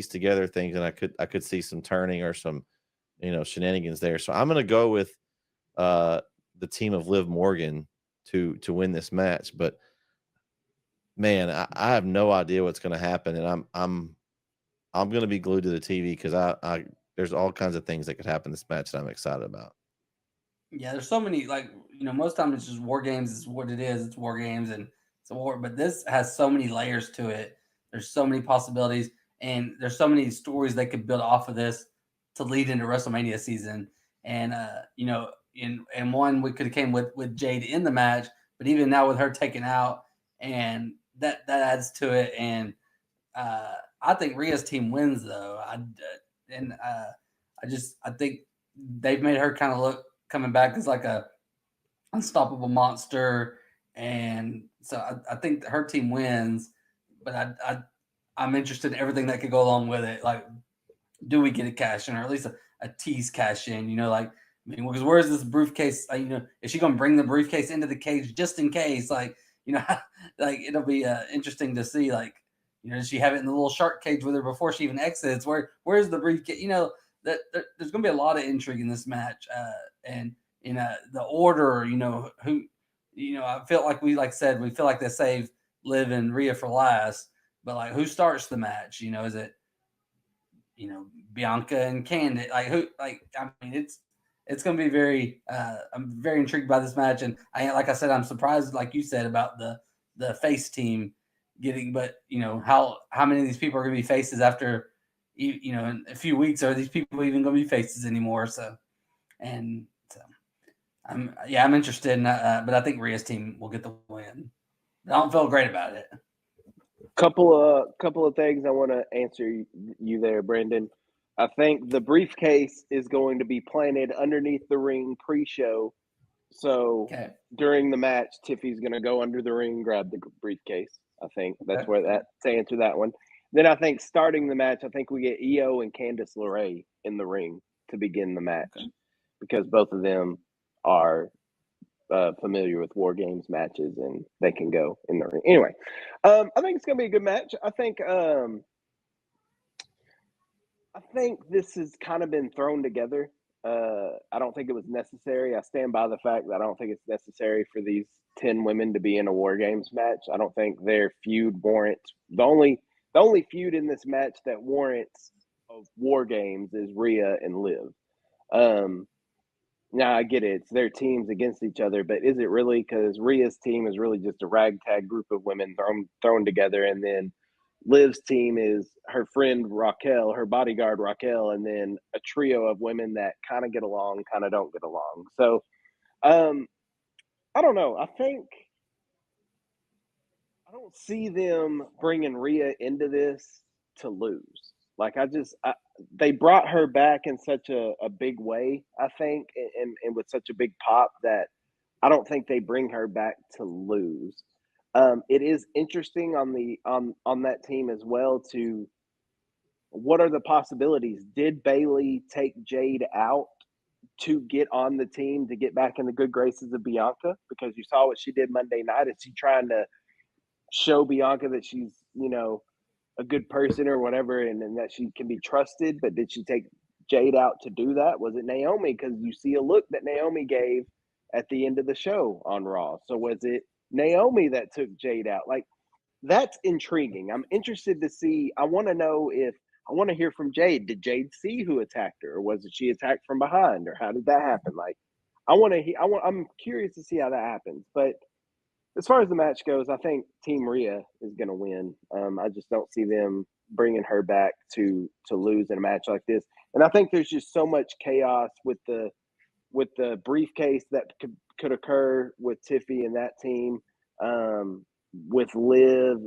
together things, and I could see some turning or some shenanigans there. So I'm going to go with the team of Liv Morgan to win this match, but. Man, I have no idea what's going to happen, and I'm going to be glued to the TV because I there's all kinds of things that could happen in this match that I'm excited about. Yeah, there's so many, most times it's just War Games is what it is. It's War Games and it's a war, but this has so many layers to it. There's so many possibilities, and there's so many stories they could build off of this to lead into WrestleMania season. And in one we could have came with Jade in the match, but even now with her taken out, and that adds to it. And I think Rhea's team wins though. I think they've made her kind of look coming back as like a unstoppable monster, and so I think her team wins. But I'm interested in everything that could go along with it. Like, do we get a cash in, or at least a tease cash in? Like, I mean, because where's this briefcase? Is she going to bring the briefcase into the cage just in case? Like, like it'll be interesting to see. Like, does she have it in the little shark cage with her before she even exits? Where's the briefcase? That there's going to be a lot of intrigue in this match, and the order. Who, I feel like we feel like they saved Liv and Rhea for last, but like who starts the match? Is it Bianca and Candice? Like who? Like I mean, it's going to be very. I'm very intrigued by this match, and like I said, I'm surprised, like you said, about the face team getting. But how many of these people are going to be faces after in a few weeks? Are these people even going to be faces anymore? So I'm interested in, but I think Rhea's team will get the win. I don't feel great about it. Couple of things I want to answer you there, Brandon. I think the briefcase is going to be planted underneath the ring pre-show. So during the match, Tiffy's going to go under the ring, grab the briefcase. I think that's where to answer that one. Then I think starting the match, I think we get Io and Candice LeRae in the ring to begin the match because both of them are familiar with War Games matches and they can go in the ring. Anyway, I think it's going to be a good match. I think this has kind of been thrown together. I don't think it was necessary. I stand by the fact that I don't think it's necessary for these 10 women to be in a War Games match. I don't think their feud warrants the only feud in this match that warrants of War Games is Rhea and Liv. Now I get it; it's their teams against each other, but is it really? Because Rhea's team is really just a ragtag group of women thrown together, and then Liv's team is her friend Raquel, her bodyguard Raquel, and then a trio of women that kind of get along, kind of don't get along. So, I don't know. I don't see them bringing Rhea into this to lose. Like they brought her back in such a big way, I think, and with such a big pop that I don't think they bring her back to lose. It is interesting on that team as well to what are the possibilities? Did Bayley take Jade out to get on the team to get back in the good graces of Bianca? Because you saw what she did Monday night. Is she trying to show Bianca that she's, a good person or whatever and that she can be trusted? But did she take Jade out to do that? Was it Naomi? Because you see a look that Naomi gave at the end of the show on Raw. So was it Naomi that took Jade out? Like, that's intriguing. I'm interested to see. I want to hear from Jade. Did Jade see who attacked her, or was it she attacked from behind, or how did that happen? Like, I'm curious to see how that happens. But as far as the match goes, I think Team Rhea is going to win. I just don't see them bringing her back to lose in a match like this. And I think there's just so much chaos with the briefcase that could occur with Tiffy and that team, with Liv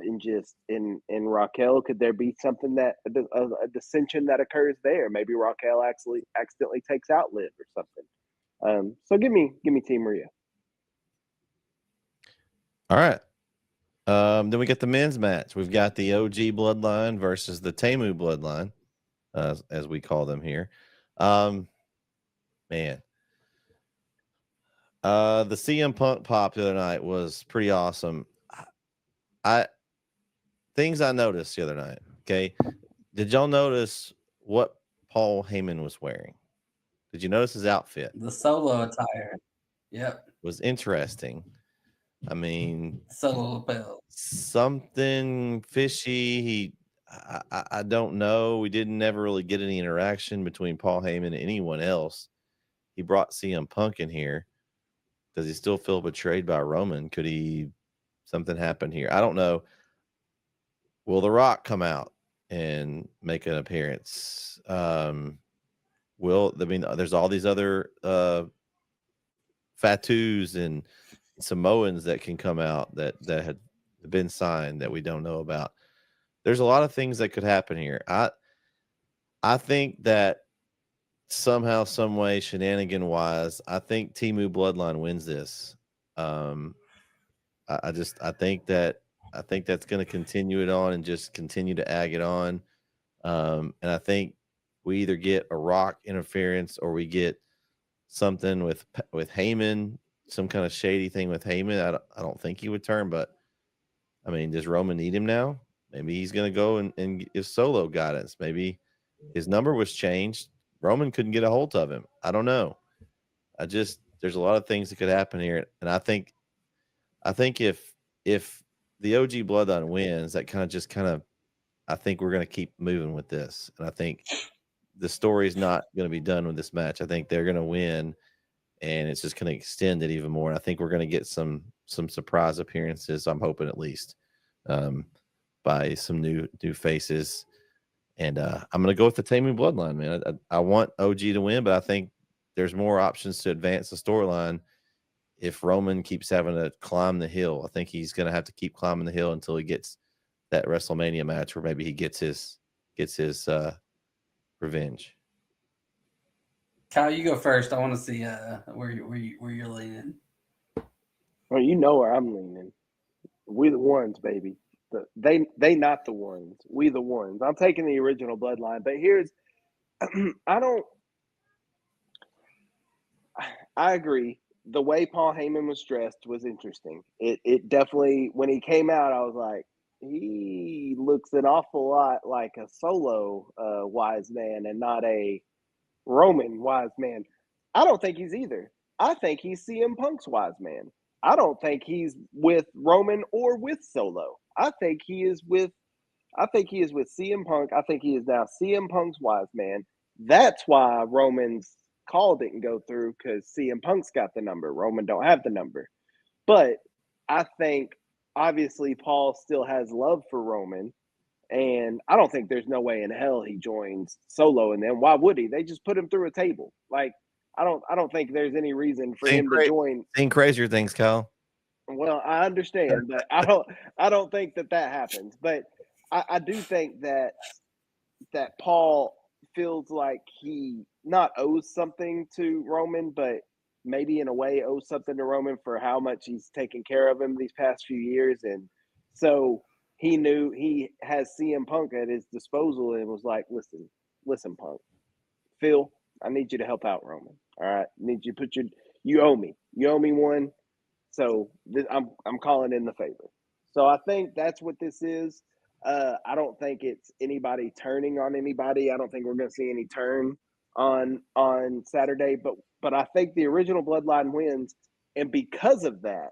and Raquel. Could there be something that a dissension that occurs there? Maybe Raquel actually accidentally takes out Liv or something. So give me Team Rhea. All right. Then we get the men's match. We've got the OG bloodline versus the Temu bloodline, as we call them here. Man. The CM Punk pop the other night was pretty awesome. Things I noticed the other night. Okay. Did y'all notice what Paul Heyman was wearing? Did you notice his outfit? The solo attire. Yep. Was interesting. I mean, solo lapel. Something fishy. I don't know. We didn't never really get any interaction between Paul Heyman and anyone else. He brought CM Punk in here. Does he still feel betrayed by Roman? Could something happen here? I don't know. Will The Rock come out and make an appearance? There's all these other Fatus and Samoans that can come out that had been signed that we don't know about. There's a lot of things that could happen here. I think that somehow, some way, shenanigan wise, I think Temu Bloodline wins this. I think that's going to continue it on and just continue to ag it on. And I think we either get a Rock interference or we get something with Heyman, some kind of shady thing with Heyman. I don't think he would turn, but I mean, does Roman need him now? Maybe he's going to go and give Solo guidance. Maybe his number was changed. Roman couldn't get a hold of him. I don't know. There's a lot of things that could happen here. And I think if the OG Bloodline wins, that kind of, I think we're going to keep moving with this. And I think the story is not going to be done with this match. I think they're going to win, and it's just going to extend it even more. And I think we're going to get some surprise appearances. I'm hoping at least by some new faces. And I'm going to go with the Temu Bloodline, man. I want OG to win, but I think there's more options to advance the storyline if Roman keeps having to climb the hill. I think he's going to have to keep climbing the hill until he gets that WrestleMania match where maybe he gets his revenge. Kyle, you go first. I want to see where you're leaning. Well, you know where I'm leaning. We the ones, baby. They not the ones. We the ones. I'm taking the original Bloodline, but here's I agree. The way Paul Heyman was dressed was interesting. It definitely, when he came out, I was like, he looks an awful lot like a Solo wise man and not a Roman wise man. I don't think he's either. I think he's CM Punk's wise man. I don't think he's with Roman or with Solo. I think he is with CM Punk. I think he is now CM Punk's wise man. That's why Roman's call didn't go through, because CM Punk's got the number. Roman don't have the number. But I think obviously Paul still has love for Roman, and I don't think there's no way in hell he joins Solo. And then why would he? They just put him through a table. Like, I don't think there's any reason for him to join. Seen crazier things, Kyle. Well, I understand, but I don't think that happens. But I do think that Paul feels like he not owes something to Roman, but maybe in a way owes something to Roman for how much he's taken care of him these past few years. And so he knew he has CM Punk at his disposal and was like, listen, Punk, Phil, I need you to help out Roman. All right. I need you to you owe me one. So I'm calling in the favor. So I think that's what this is. I don't think it's anybody turning on anybody. I don't think we're going to see any turn on Saturday, but I think the original Bloodline wins. And because of that,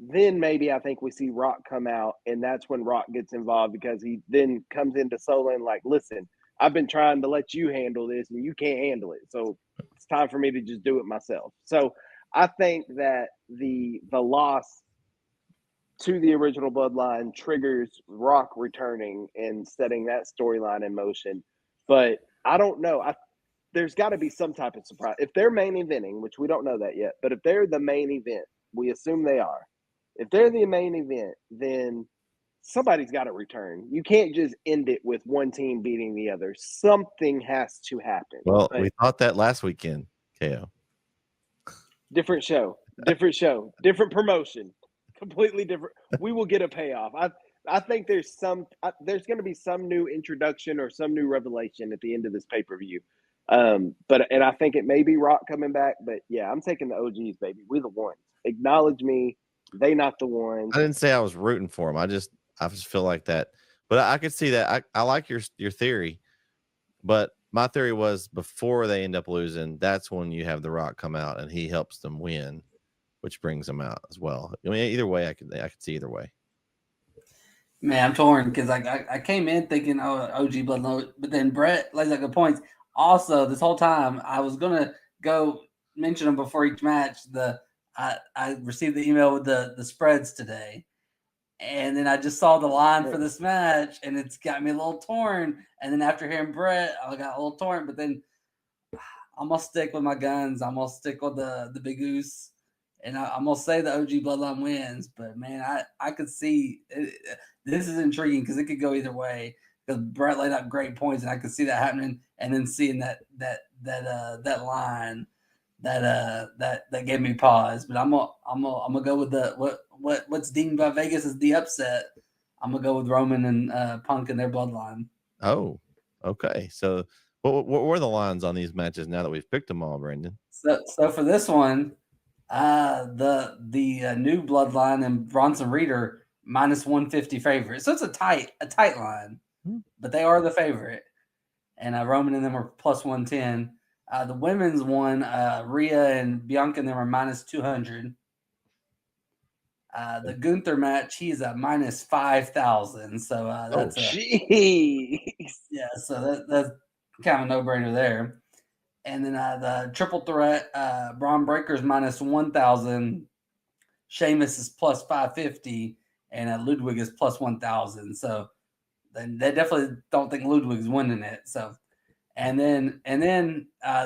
then maybe I think we see Rock come out, and that's when Rock gets involved, because he then comes into Solo and like, listen, I've been trying to let you handle this and you can't handle it. So it's time for me to just do it myself. So I think that the loss to the original Bloodline triggers Rock returning and setting that storyline in motion. But I don't know. There's got to be some type of surprise. If they're main eventing, which we don't know that yet, but if they're the main event, we assume they are. If they're the main event, then somebody's got to return. You can't just end it with one team beating the other. Something has to happen. Well, we thought that last weekend, KO. Different show, different promotion, completely different. We will get a payoff. I think there's going to be some new introduction or some new revelation at the end of this pay-per-view. But I think it may be Rock coming back, but yeah, I'm taking the OGs, baby. We the ones. Acknowledge me. They not the ones. I didn't say I was rooting for them. I just feel like that. But I could see that. I like your theory, but my theory was before they end up losing, that's when you have The Rock come out and he helps them win, which brings them out as well. I mean, either way, I could see either way. Man, I'm torn because I came in thinking, OG Bloodline, but then Bret lays like the points. Also, this whole time I was gonna go mention them before each match. I received the email with the spreads today, and then I just saw the line for this match, and it's got me a little torn. And then after hearing Bret, I got a little torn. But then I'm gonna stick with my guns. I'm gonna stick with the Big Goose, and I'm gonna say the OG Bloodline wins. But man, I could see this is intriguing because it could go either way. Because Bret laid out great points, and I could see that happening, and then seeing that that line that gave me pause. But I'm gonna go with what's deemed by Vegas as the upset. I'm gonna go with Roman and Punk and their bloodline. Oh, okay. So what were the lines on these matches now that we've picked them all, Brendan? So for this one, the new bloodline and Bronson Reed are -150 favorite. So it's a tight line, but they are the favorite. And Roman and them are +110. The women's one, Rhea and Bianca and them are -200. The Gunther match, he's a -5,000. So that's jeez. So that's kind of a no-brainer there. And then the triple threat, Braun Breaker's -1,000. Sheamus is +550, and Ludwig is +1,000. So they definitely don't think Ludwig's winning it. So, and then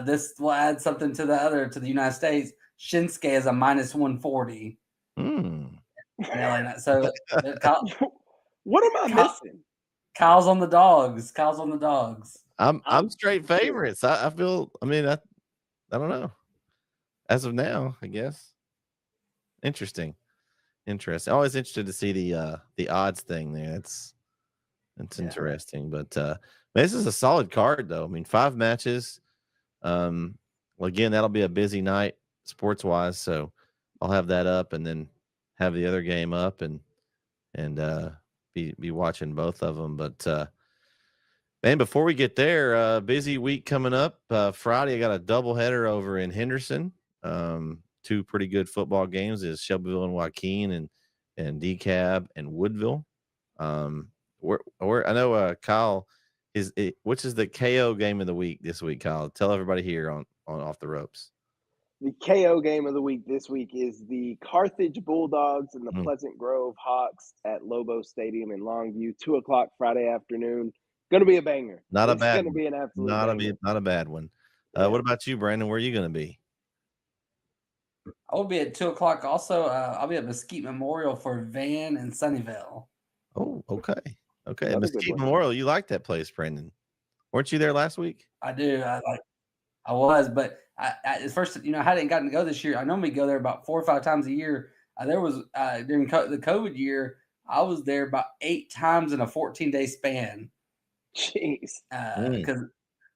this will add something to the United States. Shinsuke is a -140. So what am I missing? Kyle's on the dogs. I'm straight favorites. I feel. I mean, I don't know. As of now, I guess. Interesting. Always interested to see the odds thing there. It's interesting. But this is a solid card, though. I mean, 5 matches. Well, again, that'll be a busy night sports wise. So I'll have that up and then have the other game up and be watching both of them. But man, before we get there, busy week coming up. Friday, I got a doubleheader over in Henderson. 2 pretty good football games is Shelbyville and Joaquin and DeKalb and Woodville. I know Kyle which is the KO game of the week this week, Kyle? Tell everybody here on Off the Ropes. The KO game of the week this week is the Carthage Bulldogs and the Pleasant Grove Hawks at Lobo Stadium in Longview, 2:00 Friday afternoon. Going to be a banger. Not a bad. It's going to be an absolute banger. Not a bad one. What about you, Brandon? Where are you going to be? I will be at 2:00 also. I'll be at Mesquite Memorial for Van and Sunnyvale. Oh, okay. Mesquite Memorial. You like that place, Brandon? Weren't you there last week? I do. I was, but at first, I hadn't gotten to go this year. I normally go there about 4 or 5 times a year. There was during the COVID year, I was there about 8 times in a 14-day span. Jeez.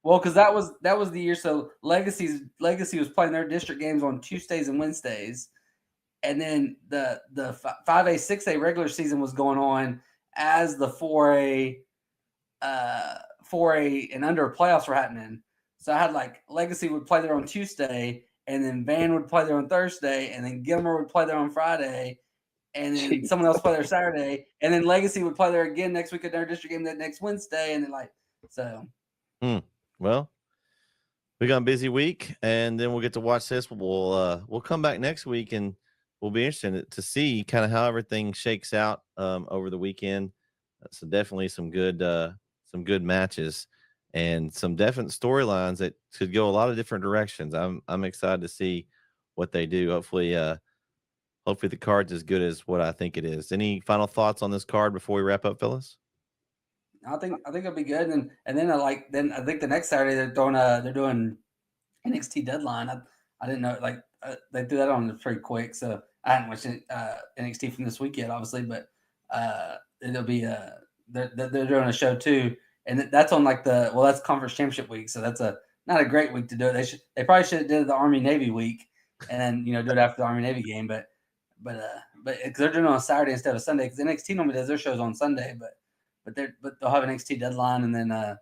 Because that was the year. So Legacy was playing their district games on Tuesdays and Wednesdays, and then the 5A 6A regular season was going on as the 4A and under playoffs were happening. So I had Legacy would play there on Tuesday, and then Van would play there on Thursday, and then Gilmer would play there on Friday, and then someone else play there Saturday, and then Legacy would play there again next week at their district game that next Wednesday, and then so. Well, we got a busy week, and then we'll get to watch this. We'll come back next week, and we'll be interested to see kind of how everything shakes out over the weekend. So definitely some good matches and some definite storylines that could go a lot of different directions. I'm excited to see what they do. Hopefully the card's as good as what I think it is. Any final thoughts on this card before we wrap up, Phyllis? I think it'll be good, and then I think the next Saturday they're doing NXT Deadline. I didn't know they threw that on pretty quick, so I hadn't watched NXT from this week yet, obviously, but it'll be they're doing a show too, and that's on that's Conference Championship week, so that's not a great week to do it. They probably should have did the Army Navy week, and then do it after the Army Navy game, but because they're doing it on Saturday instead of Sunday, because NXT normally does their shows on Sunday, but they'll have an NXT Deadline, and then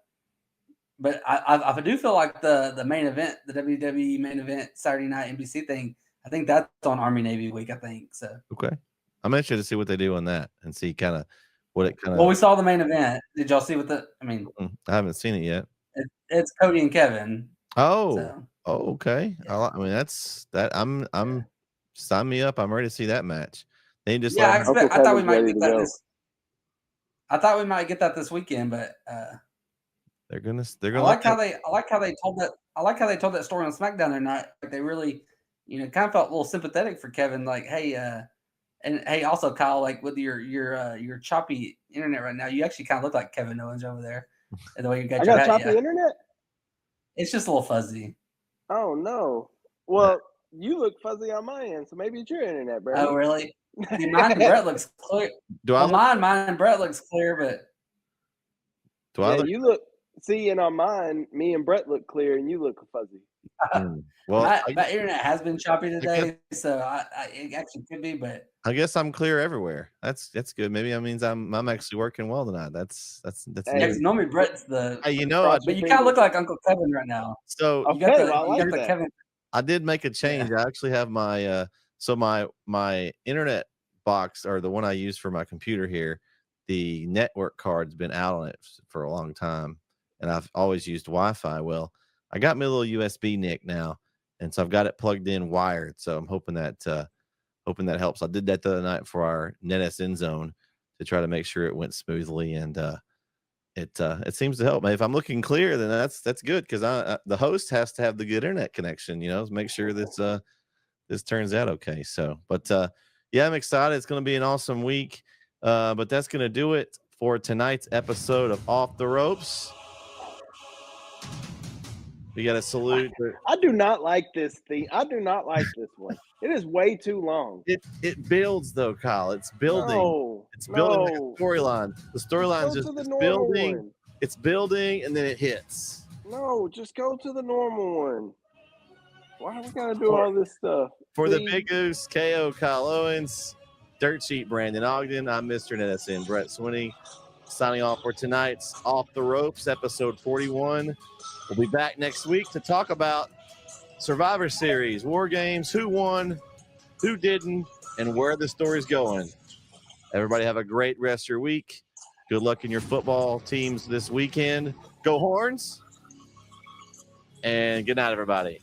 but I do feel like the main event, the WWE main event Saturday night NBC thing, I think that's on Army Navy week. I think so. Okay, I'm interested to see what they do on that and see kind of what it kind of. Well, we saw the main event. Did y'all see what I haven't seen it yet. It's Cody and Kevin. Okay. Yeah. I mean, that's that. I'm sign me up. I'm ready to see that match. They just I thought we might get that this. I thought we might get that this weekend, but they're gonna. I like how they told that. I like how they told that story on SmackDown. They're not they really, kind of felt a little sympathetic for Kevin. And hey, also Kyle, with your choppy internet right now, you actually kind of look like Kevin Owens over there. The way you got choppy internet. It's just a little fuzzy. Oh no. Well, you look fuzzy on my end, so maybe it's your internet, bro. Oh, really? See, mine and Brett looks clear. Mine and Brett looks clear, but you look. See, and on mine, me and Brett look clear, and you look fuzzy. Well, my internet has been choppy today, so it actually could be, but I guess I'm clear everywhere. That's good. Maybe that means I'm actually working well tonight. That's hey, normally Brett's the. Hey, you know, but you kind of look like Uncle Kevin right now. So you got the Kevin. I did make a change. I actually have my my internet box, or the one I use for my computer here. The network card's been out on it for a long time, and I've always used Wi-Fi. Well, I got me a little USB NIC now, and so I've got it plugged in wired. So I'm hoping that helps. I did that the other night for our NetSN zone to try to make sure it went smoothly, and it seems to help. If I'm looking clear, then that's good, because the host has to have the good internet connection, to make sure this turns out okay. So, but yeah, I'm excited. It's going to be an awesome week. But that's going to do it for tonight's episode of Off the Ropes. We got to salute. I do not like this thing. I do not like this one. It is way too long. It builds though, Kyle. It's building. It's building the storyline. The storyline's just building. One. It's building, and then it hits. No, just go to the normal one. Why do we gotta do all this stuff? For the Big Goose, KO, Kyle Owens, Dirt Sheet, Brandon Ogden, I'm Mr. NetSN, Brett Swinney, signing off for tonight's Off the Ropes, episode 41. We'll be back next week to talk about Survivor Series, War Games, who won, who didn't, and where the story's going. Everybody have a great rest of your week. Good luck in your football teams this weekend. Go Horns. And good night, everybody.